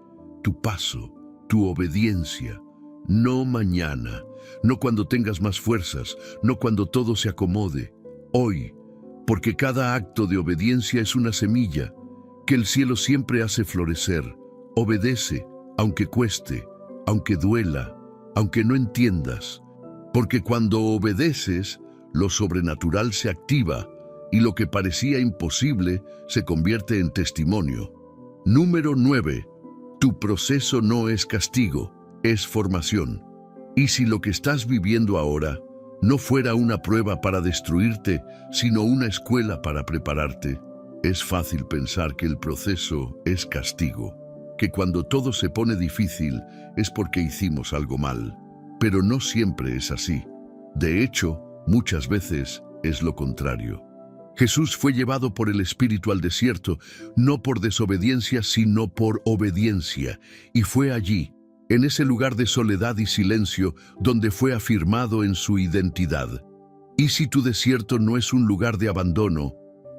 tu paso, tu obediencia. No mañana, no cuando tengas más fuerzas, no cuando todo se acomode. Hoy, porque cada acto de obediencia es una semilla que el cielo siempre hace florecer. Obedece, aunque cueste, aunque duela, aunque no entiendas. Porque cuando obedeces, lo sobrenatural se activa y lo que parecía imposible se convierte en testimonio. Número 9. Tu proceso no es castigo, es formación. Y si lo que estás viviendo ahora no fuera una prueba para destruirte, sino una escuela para prepararte, es fácil pensar que el proceso es castigo, que cuando todo se pone difícil es porque hicimos algo mal. Pero no siempre es así. De hecho, muchas veces es lo contrario. Jesús fue llevado por el Espíritu al desierto, no por desobediencia, sino por obediencia, y fue allí, en ese lugar de soledad y silencio, donde fue afirmado en su identidad. Y si tu desierto no es un lugar de abandono,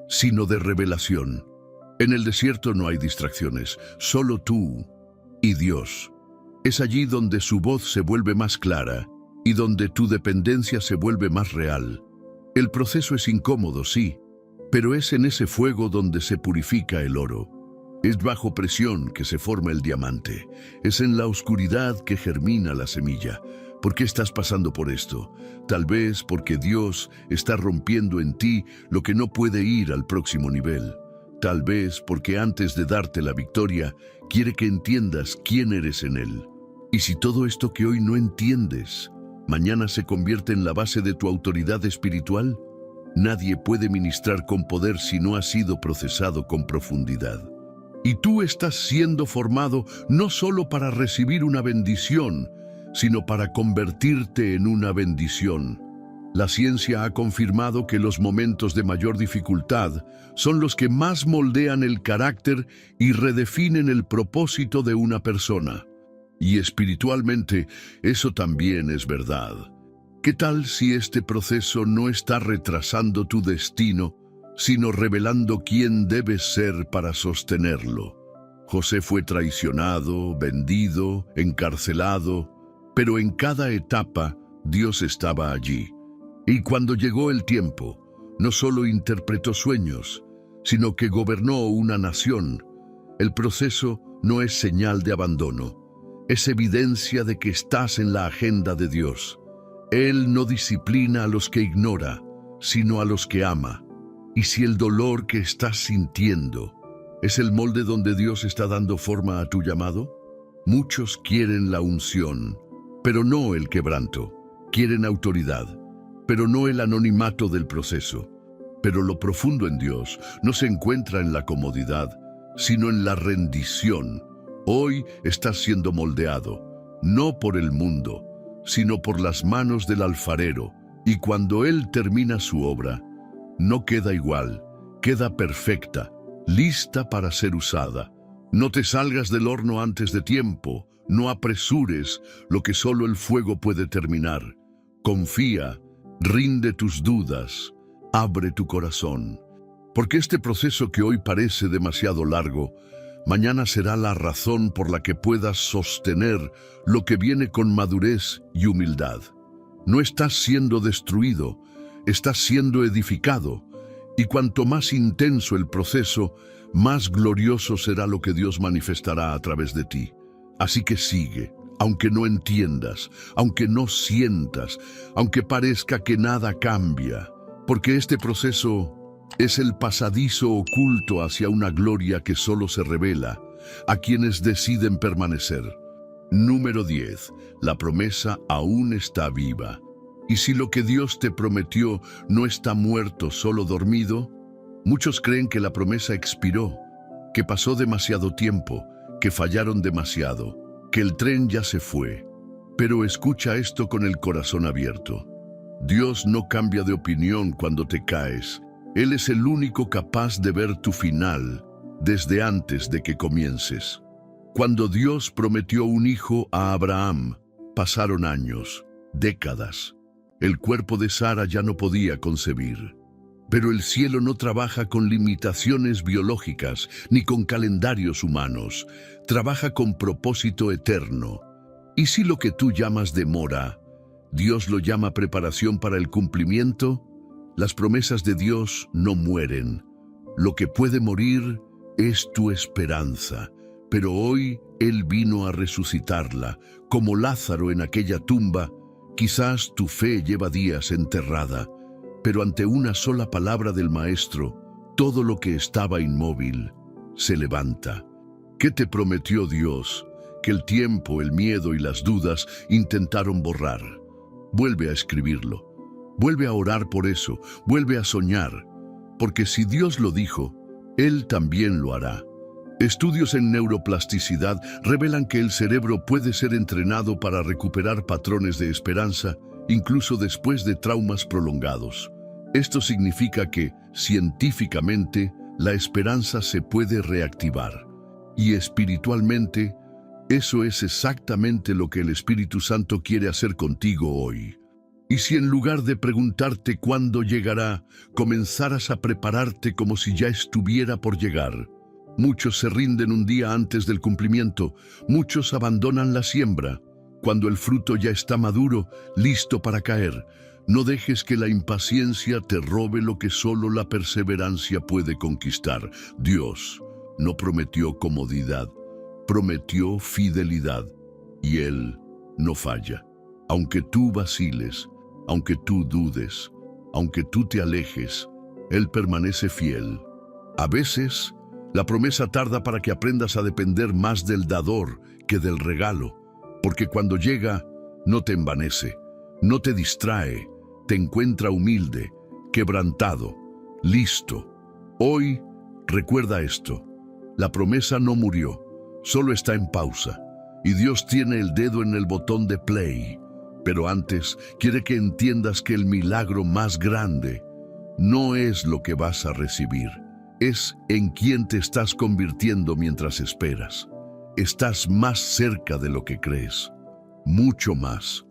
sino de revelación. En el desierto no hay distracciones, solo tú y Dios. Es allí donde su voz se vuelve más clara y donde tu dependencia se vuelve más real. El proceso es incómodo, sí, pero es en ese fuego donde se purifica el oro. Es bajo presión que se forma el diamante. Es en la oscuridad que germina la semilla. ¿Por qué estás pasando por esto? Tal vez porque Dios está rompiendo en ti lo que no puede ir al próximo nivel. Tal vez porque antes de darte la victoria, quiere que entiendas quién eres en Él. Y si todo esto que hoy no entiendes, mañana se convierte en la base de tu autoridad espiritual, nadie puede ministrar con poder si no ha sido procesado con profundidad. Y tú estás siendo formado no solo para recibir una bendición, sino para convertirte en una bendición. La ciencia ha confirmado que los momentos de mayor dificultad son los que más moldean el carácter y redefinen el propósito de una persona. Y espiritualmente, eso también es verdad. ¿Qué tal si este proceso no está retrasando tu destino, sino revelando quién debes ser para sostenerlo? José fue traicionado, vendido, encarcelado, pero en cada etapa Dios estaba allí. Y cuando llegó el tiempo, no solo interpretó sueños, sino que gobernó una nación. El proceso no es señal de abandono, es evidencia de que estás en la agenda de Dios. Él no disciplina a los que ignora, sino a los que ama. Y si el dolor que estás sintiendo es el molde donde Dios está dando forma a tu llamado, muchos quieren la unción, pero no el quebranto. Quieren autoridad, pero no el anonimato del proceso. Pero lo profundo en Dios no se encuentra en la comodidad, sino en la rendición. Hoy estás siendo moldeado, no por el mundo, sino por las manos del alfarero, y cuando Él termina su obra, no queda igual, queda perfecta, lista para ser usada. No te salgas del horno antes de tiempo, no apresures lo que solo el fuego puede terminar. Confía, rinde tus dudas, abre tu corazón. Porque este proceso que hoy parece demasiado largo, mañana será la razón por la que puedas sostener lo que viene con madurez y humildad. No estás siendo destruido, estás siendo edificado. Y cuanto más intenso el proceso, más glorioso será lo que Dios manifestará a través de ti. Así que sigue, aunque no entiendas, aunque no sientas, aunque parezca que nada cambia, porque este proceso es el pasadizo oculto hacia una gloria que solo se revela a quienes deciden permanecer. Número 10. La promesa aún está viva. Y si lo que Dios te prometió no está muerto, solo dormido, muchos creen que la promesa expiró, que pasó demasiado tiempo, que fallaron demasiado, que el tren ya se fue. Pero escucha esto con el corazón abierto. Dios no cambia de opinión cuando te caes. Él es el único capaz de ver tu final desde antes de que comiences. Cuando Dios prometió un hijo a Abraham, pasaron años, décadas. El cuerpo de Sara ya no podía concebir. Pero el cielo no trabaja con limitaciones biológicas ni con calendarios humanos. Trabaja con propósito eterno. Y si lo que tú llamas demora, Dios lo llama preparación para el cumplimiento, las promesas de Dios no mueren. Lo que puede morir es tu esperanza. Pero hoy Él vino a resucitarla, como Lázaro en aquella tumba. Quizás tu fe lleva días enterrada, pero ante una sola palabra del Maestro, todo lo que estaba inmóvil se levanta. ¿Qué te prometió Dios que el tiempo, el miedo y las dudas intentaron borrar? Vuelve a escribirlo, vuelve a orar por eso, vuelve a soñar, porque si Dios lo dijo, Él también lo hará. Estudios en neuroplasticidad revelan que el cerebro puede ser entrenado para recuperar patrones de esperanza, incluso después de traumas prolongados. Esto significa que, científicamente, la esperanza se puede reactivar. Y espiritualmente, eso es exactamente lo que el Espíritu Santo quiere hacer contigo hoy. Y si en lugar de preguntarte cuándo llegará, comenzaras a prepararte como si ya estuviera por llegar, Muchos se rinden un día antes del cumplimiento, muchos abandonan la siembra. Cuando el fruto ya está maduro, listo para caer, no dejes que la impaciencia te robe lo que solo la perseverancia puede conquistar. Dios no prometió comodidad, prometió fidelidad, y Él no falla. Aunque tú vaciles, aunque tú dudes, aunque tú te alejes, Él permanece fiel. A veces, la promesa tarda para que aprendas a depender más del dador que del regalo, porque cuando llega, no te envanece, no te distrae, te encuentra humilde, quebrantado, listo. Hoy, recuerda esto, la promesa no murió, solo está en pausa, y Dios tiene el dedo en el botón de play. Pero antes, quiere que entiendas que el milagro más grande no es lo que vas a recibir, es en quién te estás convirtiendo mientras esperas. Estás más cerca de lo que crees, mucho más.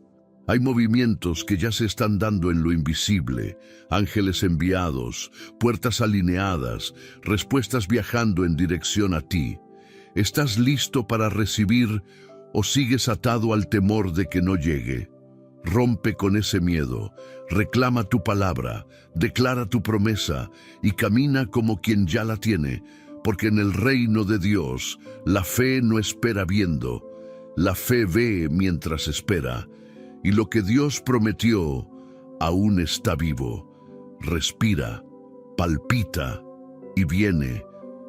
Hay movimientos que ya se están dando en lo invisible, ángeles enviados, puertas alineadas, respuestas viajando en dirección a ti. ¿Estás listo para recibir o sigues atado al temor de que no llegue? Rompe con ese miedo, reclama tu palabra, declara tu promesa y camina como quien ya la tiene, porque en el reino de Dios la fe no espera viendo, la fe ve mientras espera, y lo que Dios prometió aún está vivo, respira, palpita y viene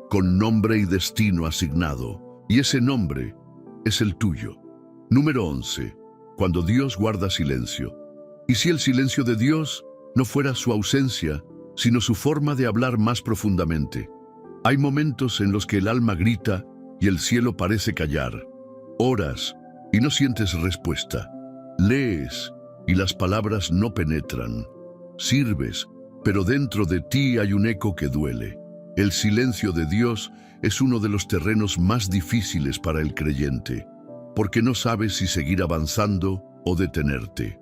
con nombre y destino asignado, y ese nombre es el tuyo. Número 11. Cuando Dios guarda silencio. ¿Y si el silencio de Dios no fuera su ausencia, sino su forma de hablar más profundamente? Hay momentos en los que el alma grita y el cielo parece callar. Oras y no sientes respuesta. Lees y las palabras no penetran. Sirves, pero dentro de ti hay un eco que duele. El silencio de Dios es uno de los terrenos más difíciles para el creyente, porque no sabes si seguir avanzando o detenerte.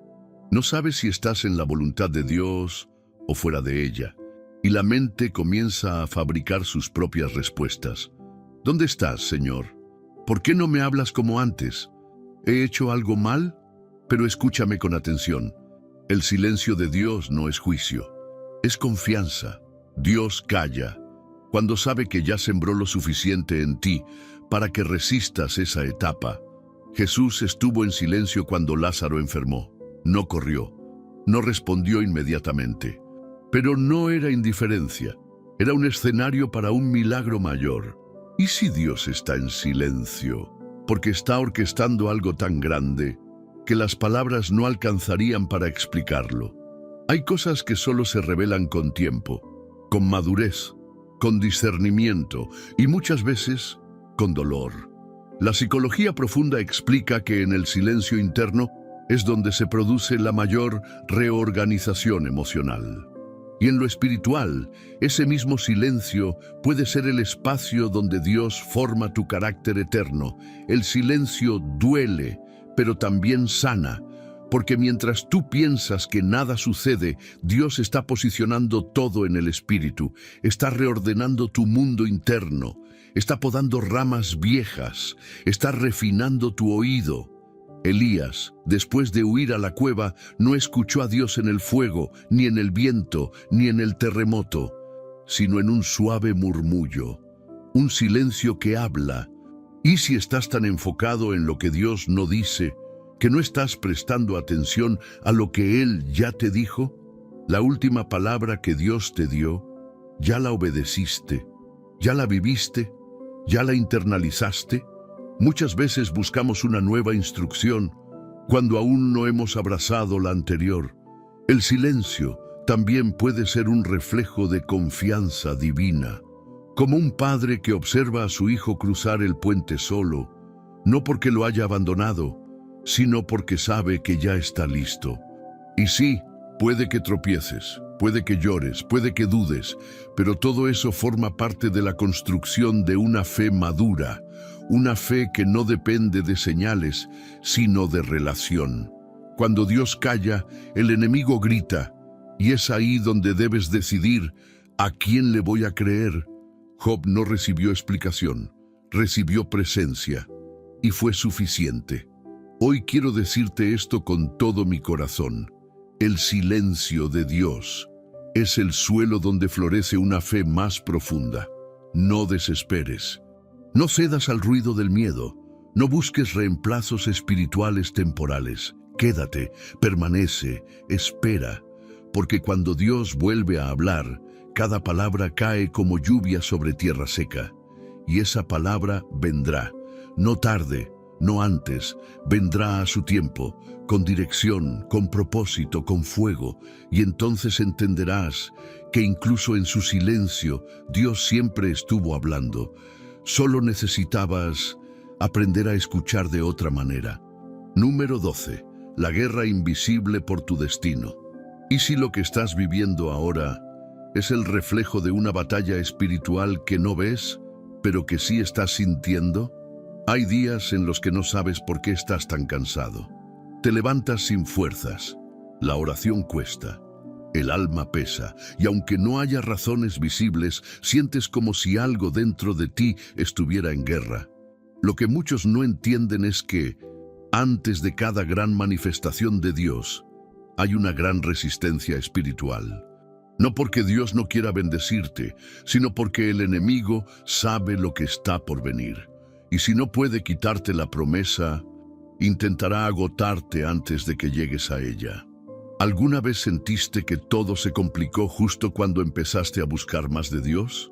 No sabes si estás en la voluntad de Dios o fuera de ella, y la mente comienza a fabricar sus propias respuestas. ¿Dónde estás, Señor? ¿Por qué no me hablas como antes? ¿He hecho algo mal? Pero escúchame con atención. El silencio de Dios no es juicio, es confianza. Dios calla cuando sabe que ya sembró lo suficiente en ti para que resistas esa etapa. Jesús estuvo en silencio cuando Lázaro enfermó. No corrió, no respondió inmediatamente. Pero no era indiferencia, era un escenario para un milagro mayor. ¿Y si Dios está en silencio? Porque está orquestando algo tan grande que las palabras no alcanzarían para explicarlo. Hay cosas que solo se revelan con tiempo, con madurez, con discernimiento y muchas veces con dolor. La psicología profunda explica que en el silencio interno es donde se produce la mayor reorganización emocional. Y en lo espiritual, ese mismo silencio puede ser el espacio donde Dios forma tu carácter eterno. El silencio duele, pero también sana, porque mientras tú piensas que nada sucede, Dios está posicionando todo en el espíritu, está reordenando tu mundo interno, está podando ramas viejas, está refinando tu oído. Elías, después de huir a la cueva, no escuchó a Dios en el fuego, ni en el viento, ni en el terremoto, sino en un suave murmullo, un silencio que habla. ¿Y si estás tan enfocado en lo que Dios no dice, que no estás prestando atención a lo que Él ya te dijo? La última palabra que Dios te dio, ¿ya la obedeciste? ¿Ya la viviste? ¿Ya la internalizaste? Muchas veces buscamos una nueva instrucción cuando aún no hemos abrazado la anterior. El silencio también puede ser un reflejo de confianza divina, como un padre que observa a su hijo cruzar el puente solo, no porque lo haya abandonado, sino porque sabe que ya está listo. Y sí, puede que tropieces, puede que llores, puede que dudes, pero todo eso forma parte de la construcción de una fe madura, una fe que no depende de señales, sino de relación. Cuando Dios calla, el enemigo grita, y es ahí donde debes decidir a quién le voy a creer, Job no recibió explicación, recibió presencia, y fue suficiente. Hoy quiero decirte esto con todo mi corazón. El silencio de Dios es el suelo donde florece una fe más profunda. No desesperes. No cedas al ruido del miedo. No busques reemplazos espirituales temporales. Quédate, permanece, espera, porque cuando Dios vuelve a hablar, cada palabra cae como lluvia sobre tierra seca. Y esa palabra vendrá, no tarde, no antes, vendrá a su tiempo, con dirección, con propósito, con fuego, y entonces entenderás que incluso en su silencio Dios siempre estuvo hablando. Solo necesitabas aprender a escuchar de otra manera. Número 12. La guerra invisible por tu destino. ¿Y si lo que estás viviendo ahora es el reflejo de una batalla espiritual que no ves, pero que sí estás sintiendo? Hay días en los que no sabes por qué estás tan cansado. Te levantas sin fuerzas. La oración cuesta. El alma pesa, y aunque no haya razones visibles, sientes como si algo dentro de ti estuviera en guerra. Lo que muchos no entienden es que, antes de cada gran manifestación de Dios, hay una gran resistencia espiritual. No porque Dios no quiera bendecirte, sino porque el enemigo sabe lo que está por venir. Y si no puede quitarte la promesa, intentará agotarte antes de que llegues a ella. ¿Alguna vez sentiste que todo se complicó justo cuando empezaste a buscar más de Dios?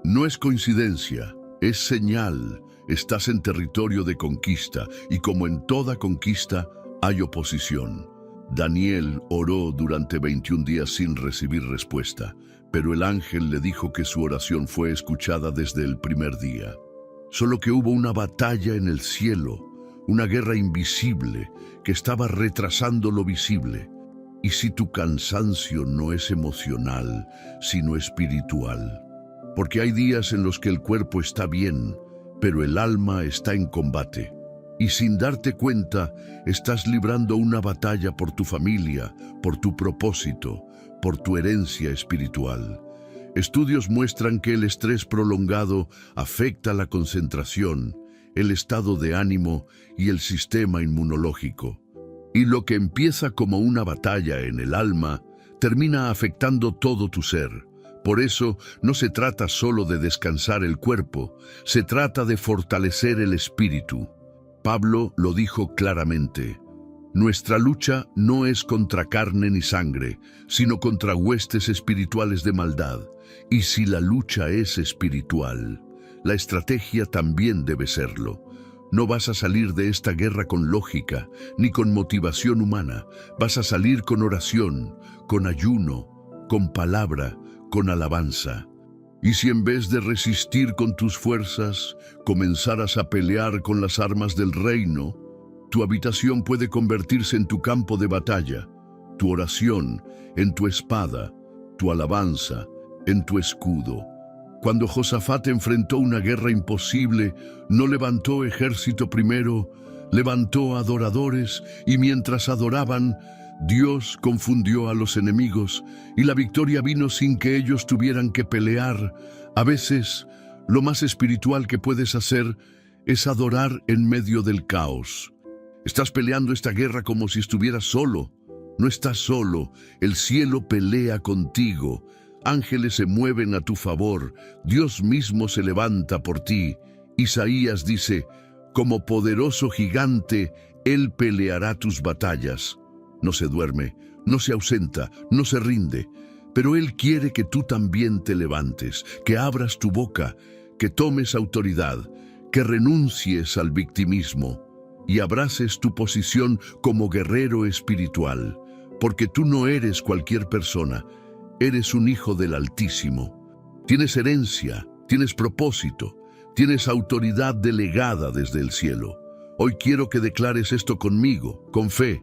No es coincidencia, es señal. Estás en territorio de conquista, y como en toda conquista, hay oposición. Daniel oró durante 21 días sin recibir respuesta, pero el ángel le dijo que su oración fue escuchada desde el primer día. Solo que hubo una batalla en el cielo, una guerra invisible que estaba retrasando lo visible. Y si tu cansancio no es emocional, sino espiritual, porque hay días en los que el cuerpo está bien, pero el alma está en combate. Y sin darte cuenta, estás librando una batalla por tu familia, por tu propósito, por tu herencia espiritual. Estudios muestran que el estrés prolongado afecta la concentración, el estado de ánimo y el sistema inmunológico. Y lo que empieza como una batalla en el alma, termina afectando todo tu ser. Por eso, no se trata solo de descansar el cuerpo, se trata de fortalecer el espíritu. Pablo lo dijo claramente: nuestra lucha no es contra carne ni sangre, sino contra huestes espirituales de maldad. Y si la lucha es espiritual, la estrategia también debe serlo. No vas a salir de esta guerra con lógica, ni con motivación humana. Vas a salir con oración, con ayuno, con palabra, con alabanza. Y si en vez de resistir con tus fuerzas, comenzaras a pelear con las armas del reino, tu habitación puede convertirse en tu campo de batalla, tu oración en tu espada, tu alabanza en tu escudo. Cuando Josafat enfrentó una guerra imposible, no levantó ejército primero, levantó adoradores, y mientras adoraban, Dios confundió a los enemigos, y la victoria vino sin que ellos tuvieran que pelear. A veces, lo más espiritual que puedes hacer es adorar en medio del caos. Estás peleando esta guerra como si estuvieras solo. No estás solo, el cielo pelea contigo. Ángeles se mueven a tu favor, Dios mismo se levanta por ti. Isaías dice: como poderoso gigante, Él peleará tus batallas. No se duerme, no se ausenta, no se rinde, pero Él quiere que tú también te levantes, que abras tu boca, que tomes autoridad, que renuncies al victimismo y abraces tu posición como guerrero espiritual, porque tú no eres cualquier persona. Eres un hijo del Altísimo. Tienes herencia, tienes propósito, tienes autoridad delegada desde el cielo. Hoy quiero que declares esto conmigo, con fe.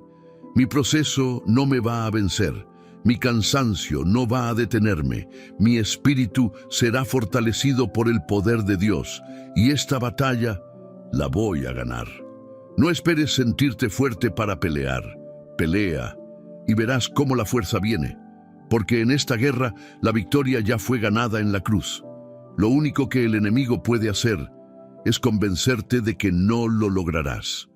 Mi proceso no me va a vencer. Mi cansancio no va a detenerme. Mi espíritu será fortalecido por el poder de Dios. Y esta batalla la voy a ganar. No esperes sentirte fuerte para pelear. Pelea y verás cómo la fuerza viene. Porque en esta guerra la victoria ya fue ganada en la cruz. Lo único que el enemigo puede hacer es convencerte de que no lo lograrás.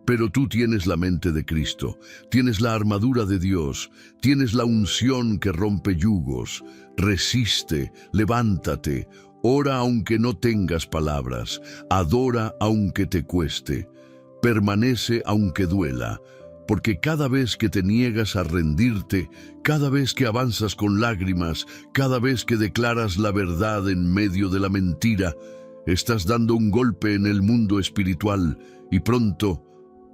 Pero tú tienes la mente de Cristo, tienes la armadura de Dios, tienes la unción que rompe yugos. Resiste, levántate, ora aunque no tengas palabras, adora aunque te cueste, permanece aunque duela, porque cada vez que te niegas a rendirte, cada vez que avanzas con lágrimas, cada vez que declaras la verdad en medio de la mentira, estás dando un golpe en el mundo espiritual y pronto,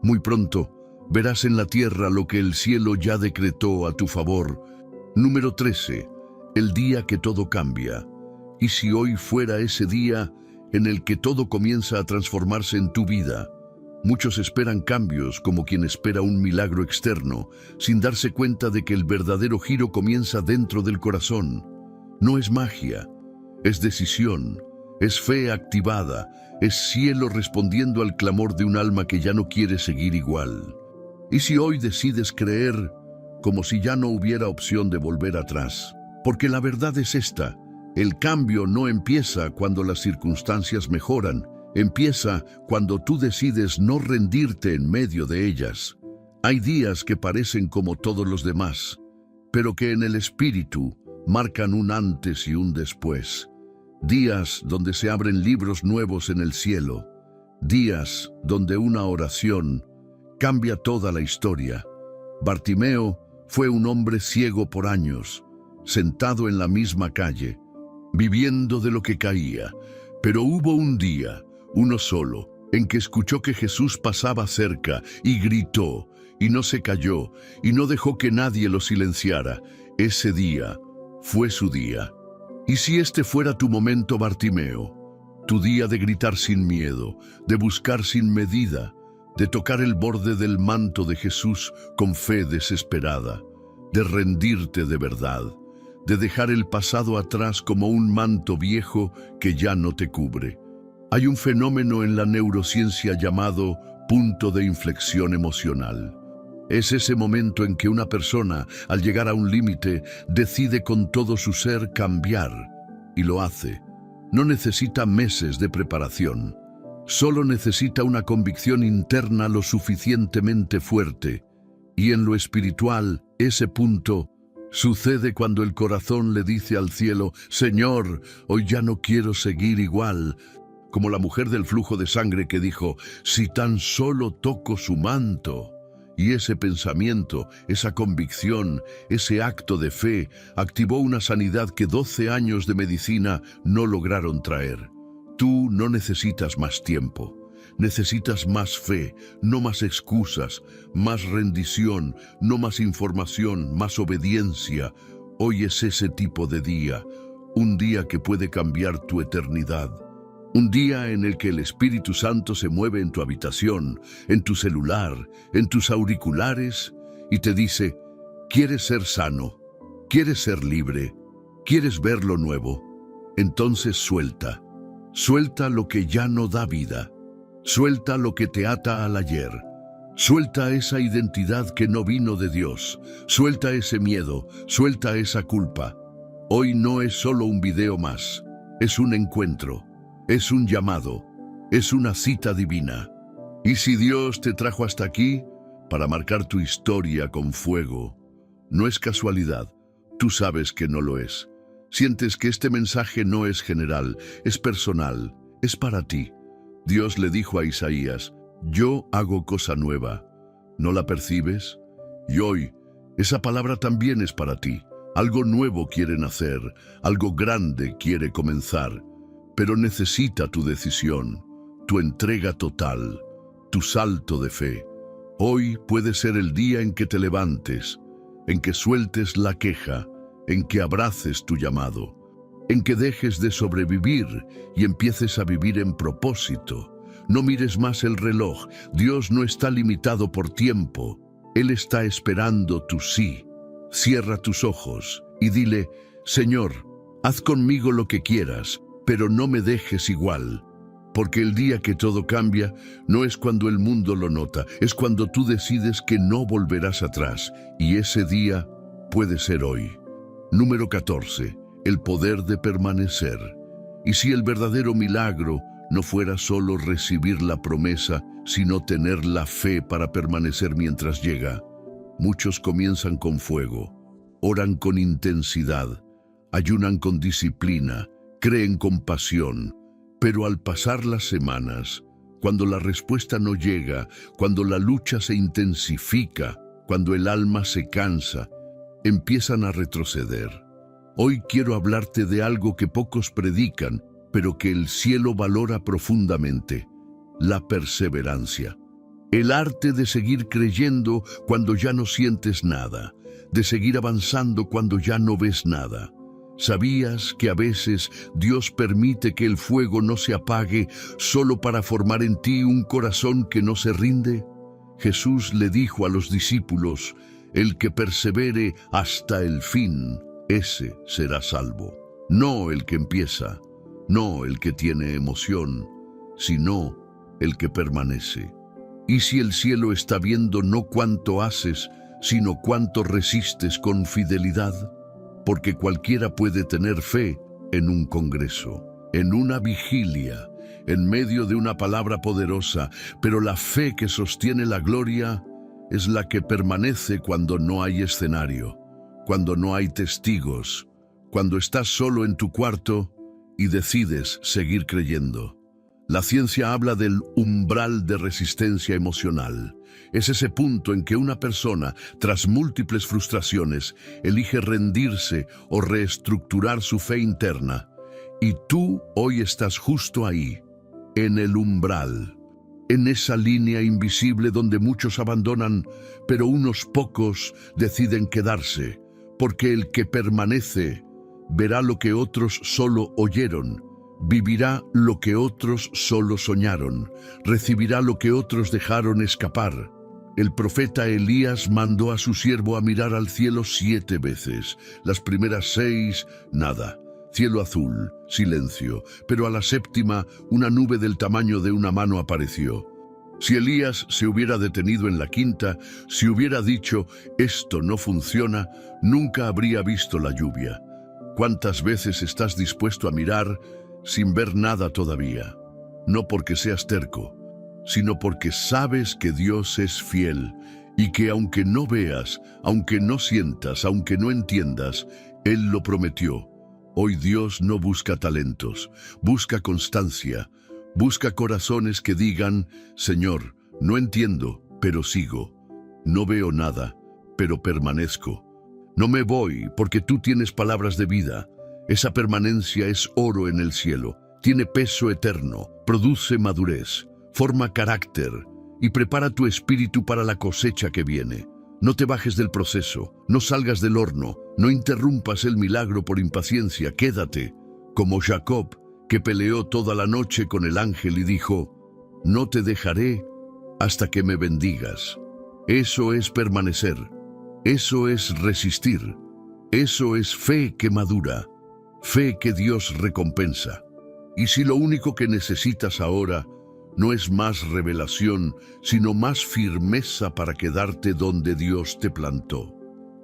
muy pronto, verás en la tierra lo que el cielo ya decretó a tu favor. Número 13. El día que todo cambia. ¿Y si hoy fuera ese día en el que todo comienza a transformarse en tu vida? Muchos esperan cambios como quien espera un milagro externo, sin darse cuenta de que el verdadero giro comienza dentro del corazón. No es magia, es decisión, es fe activada, es cielo respondiendo al clamor de un alma que ya no quiere seguir igual. ¿Y si hoy decides creer como si ya no hubiera opción de volver atrás? Porque la verdad es esta: el cambio no empieza cuando las circunstancias mejoran, empieza cuando tú decides no rendirte en medio de ellas. Hay días que parecen como todos los demás, pero que en el espíritu marcan un antes y un después. Días donde se abren libros nuevos en el cielo. Días donde una oración cambia toda la historia. Bartimeo fue un hombre ciego por años, sentado en la misma calle, viviendo de lo que caía. Pero hubo un día, uno solo, en que escuchó que Jesús pasaba cerca y gritó, y no se calló, y no dejó que nadie lo silenciara. Ese día fue su día. ¿Y si este fuera tu momento, Bartimeo? Tu día de gritar sin miedo, de buscar sin medida, de tocar el borde del manto de Jesús con fe desesperada, de rendirte de verdad, de dejar el pasado atrás como un manto viejo que ya no te cubre. Hay un fenómeno en la neurociencia llamado punto de inflexión emocional. Es ese momento en que una persona, al llegar a un límite, decide con todo su ser cambiar, y lo hace. No necesita meses de preparación, solo necesita una convicción interna lo suficientemente fuerte. Y en lo espiritual, ese punto sucede cuando el corazón le dice al cielo: Señor, hoy ya no quiero seguir igual. Como la mujer del flujo de sangre que dijo: si tan solo toco su manto. Y ese pensamiento, esa convicción, ese acto de fe, activó una sanidad que 12 años de medicina no lograron traer. Tú no necesitas más tiempo, necesitas más fe, no más excusas, más rendición, no más información, más obediencia. Hoy es ese tipo de día, un día que puede cambiar tu eternidad. Un día en el que el Espíritu Santo se mueve en tu habitación, en tu celular, en tus auriculares y te dice: ¿quieres ser sano? ¿Quieres ser libre? ¿Quieres ver lo nuevo? Entonces suelta. Suelta lo que ya no da vida. Suelta lo que te ata al ayer. Suelta esa identidad que no vino de Dios. Suelta ese miedo. Suelta esa culpa. Hoy no es solo un video más. Es un encuentro. Es un llamado, es una cita divina. Y si Dios te trajo hasta aquí, para marcar tu historia con fuego, no es casualidad, tú sabes que no lo es. Sientes que este mensaje no es general, es personal, es para ti. Dios le dijo a Isaías: yo hago cosa nueva. ¿No la percibes? Y hoy, esa palabra también es para ti. Algo nuevo quiere nacer, algo grande quiere comenzar. Pero necesita tu decisión, tu entrega total, tu salto de fe. Hoy puede ser el día en que te levantes, en que sueltes la queja, en que abraces tu llamado, en que dejes de sobrevivir y empieces a vivir en propósito. No mires más el reloj. Dios no está limitado por tiempo. Él está esperando tu sí. Cierra tus ojos y dile: Señor, haz conmigo lo que quieras, pero no me dejes igual, porque el día que todo cambia no es cuando el mundo lo nota, es cuando tú decides que no volverás atrás, y ese día puede ser hoy. Número 14. El poder de permanecer. Y si el verdadero milagro no fuera solo recibir la promesa, sino tener la fe para permanecer mientras llega. Muchos comienzan con fuego, oran con intensidad, ayunan con disciplina, creen con pasión, pero al pasar las semanas, cuando la respuesta no llega, cuando la lucha se intensifica, cuando el alma se cansa, empiezan a retroceder. Hoy quiero hablarte de algo que pocos predican, pero que el cielo valora profundamente: la perseverancia. El arte de seguir creyendo cuando ya no sientes nada, de seguir avanzando cuando ya no ves nada. ¿Sabías que a veces Dios permite que el fuego no se apague solo para formar en ti un corazón que no se rinde? Jesús le dijo a los discípulos: el que persevere hasta el fin, ese será salvo. No el que empieza, no el que tiene emoción, sino el que permanece. Y si el cielo está viendo no cuánto haces, sino cuánto resistes con fidelidad, porque cualquiera puede tener fe en un congreso, en una vigilia, en medio de una palabra poderosa, pero la fe que sostiene la gloria es la que permanece cuando no hay escenario, cuando no hay testigos, cuando estás solo en tu cuarto y decides seguir creyendo. La ciencia habla del umbral de resistencia emocional. Es ese punto en que una persona, tras múltiples frustraciones, elige rendirse o reestructurar su fe interna. Y tú hoy estás justo ahí, en el umbral, en esa línea invisible donde muchos abandonan, pero unos pocos deciden quedarse, porque el que permanece verá lo que otros solo oyeron, vivirá lo que otros solo soñaron, recibirá lo que otros dejaron escapar. El profeta Elías mandó a su siervo a mirar al cielo 7 veces. Las primeras 6, nada. Cielo azul, silencio. Pero a la séptima, una nube del tamaño de una mano apareció. Si Elías se hubiera detenido en la quinta, si hubiera dicho, esto no funciona, nunca habría visto la lluvia. ¿Cuántas veces estás dispuesto a mirar sin ver nada todavía? No porque seas terco, sino porque sabes que Dios es fiel y que aunque no veas, aunque no sientas, aunque no entiendas, Él lo prometió. Hoy Dios no busca talentos, busca constancia, busca corazones que digan, Señor, no entiendo, pero sigo. No veo nada, pero permanezco. No me voy porque tú tienes palabras de vida. Esa permanencia es oro en el cielo, tiene peso eterno, produce madurez, forma carácter y prepara tu espíritu para la cosecha que viene. No te bajes del proceso, no salgas del horno, no interrumpas el milagro por impaciencia, quédate, como Jacob, que peleó toda la noche con el ángel y dijo, no te dejaré hasta que me bendigas. Eso es permanecer, eso es resistir, eso es fe que madura, fe que Dios recompensa. Y si lo único que necesitas ahora no es más revelación, sino más firmeza para quedarte donde Dios te plantó.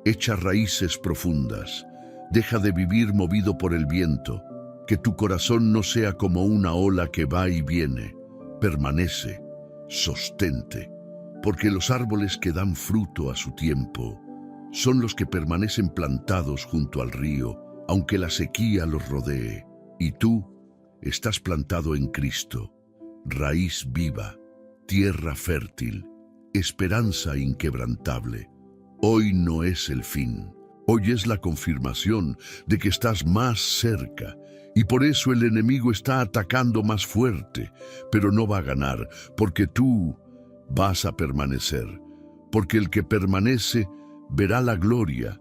Echa raíces profundas, deja de vivir movido por el viento, que tu corazón no sea como una ola que va y viene. Permanece, sostente, porque los árboles que dan fruto a su tiempo son los que permanecen plantados junto al río, aunque la sequía los rodee. Y tú estás plantado en Cristo. Raíz viva, tierra fértil, esperanza inquebrantable. Hoy no es el fin, hoy es la confirmación de que estás más cerca, y por eso el enemigo está atacando más fuerte, pero no va a ganar, porque tú vas a permanecer, porque el que permanece verá la gloria,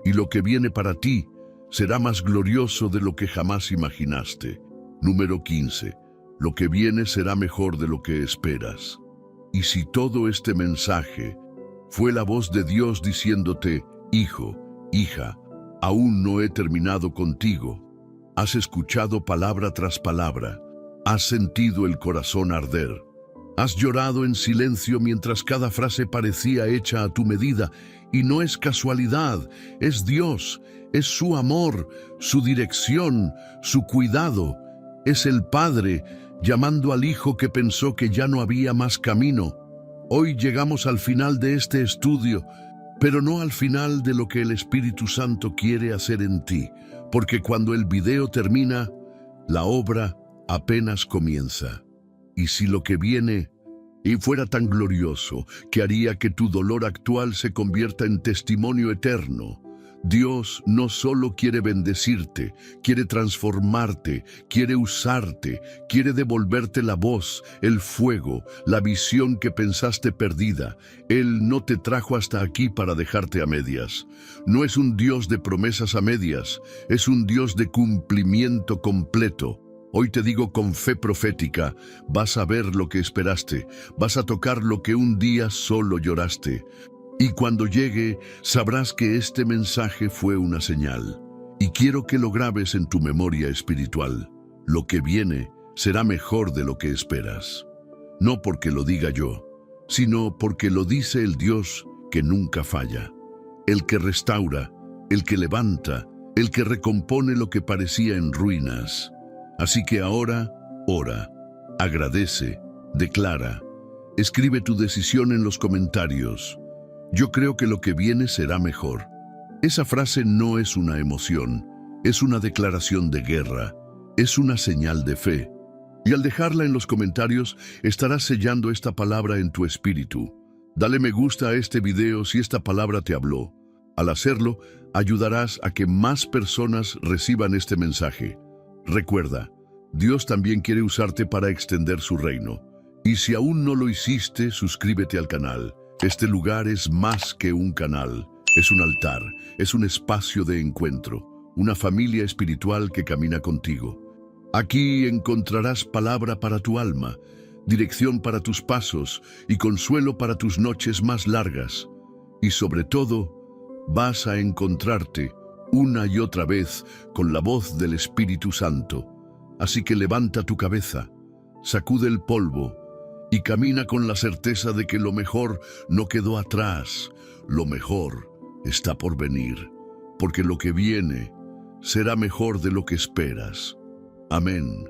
y lo que viene para ti será más glorioso de lo que jamás imaginaste. Número 15. Lo que viene será mejor de lo que esperas. Y si todo este mensaje fue la voz de Dios diciéndote, hijo, hija, aún no he terminado contigo, has escuchado palabra tras palabra, has sentido el corazón arder, has llorado en silencio mientras cada frase parecía hecha a tu medida, y no es casualidad, es Dios, es su amor, su dirección, su cuidado. Es el Padre llamando al Hijo que pensó que ya no había más camino. Hoy llegamos al final de este estudio, pero no al final de lo que el Espíritu Santo quiere hacer en ti, porque cuando el video termina, la obra apenas comienza. Y si lo que viene y fuera tan glorioso que haría que tu dolor actual se convierta en testimonio eterno, Dios no solo quiere bendecirte, quiere transformarte, quiere usarte, quiere devolverte la voz, el fuego, la visión que pensaste perdida. Él no te trajo hasta aquí para dejarte a medias. No es un Dios de promesas a medias, es un Dios de cumplimiento completo. Hoy te digo con fe profética, vas a ver lo que esperaste, vas a tocar lo que un día solo lloraste. Y cuando llegue, sabrás que este mensaje fue una señal. Y quiero que lo grabes en tu memoria espiritual. Lo que viene será mejor de lo que esperas. No porque lo diga yo, sino porque lo dice el Dios que nunca falla. El que restaura, el que levanta, el que recompone lo que parecía en ruinas. Así que ahora, ora, agradece, declara. Escribe tu decisión en los comentarios. Yo creo que lo que viene será mejor. Esa frase no es una emoción, es una declaración de guerra, es una señal de fe. Y al dejarla en los comentarios, estarás sellando esta palabra en tu espíritu. Dale me gusta a este video si esta palabra te habló. Al hacerlo, ayudarás a que más personas reciban este mensaje. Recuerda, Dios también quiere usarte para extender su reino. Y si aún no lo hiciste, suscríbete al canal. Este lugar es más que un canal, es un altar, es un espacio de encuentro, una familia espiritual que camina contigo. Aquí encontrarás palabra para tu alma, dirección para tus pasos y consuelo para tus noches más largas. Y sobre todo, vas a encontrarte una y otra vez con la voz del Espíritu Santo. Así que levanta tu cabeza, sacude el polvo, y camina con la certeza de que lo mejor no quedó atrás, lo mejor está por venir, porque lo que viene será mejor de lo que esperas. Amén.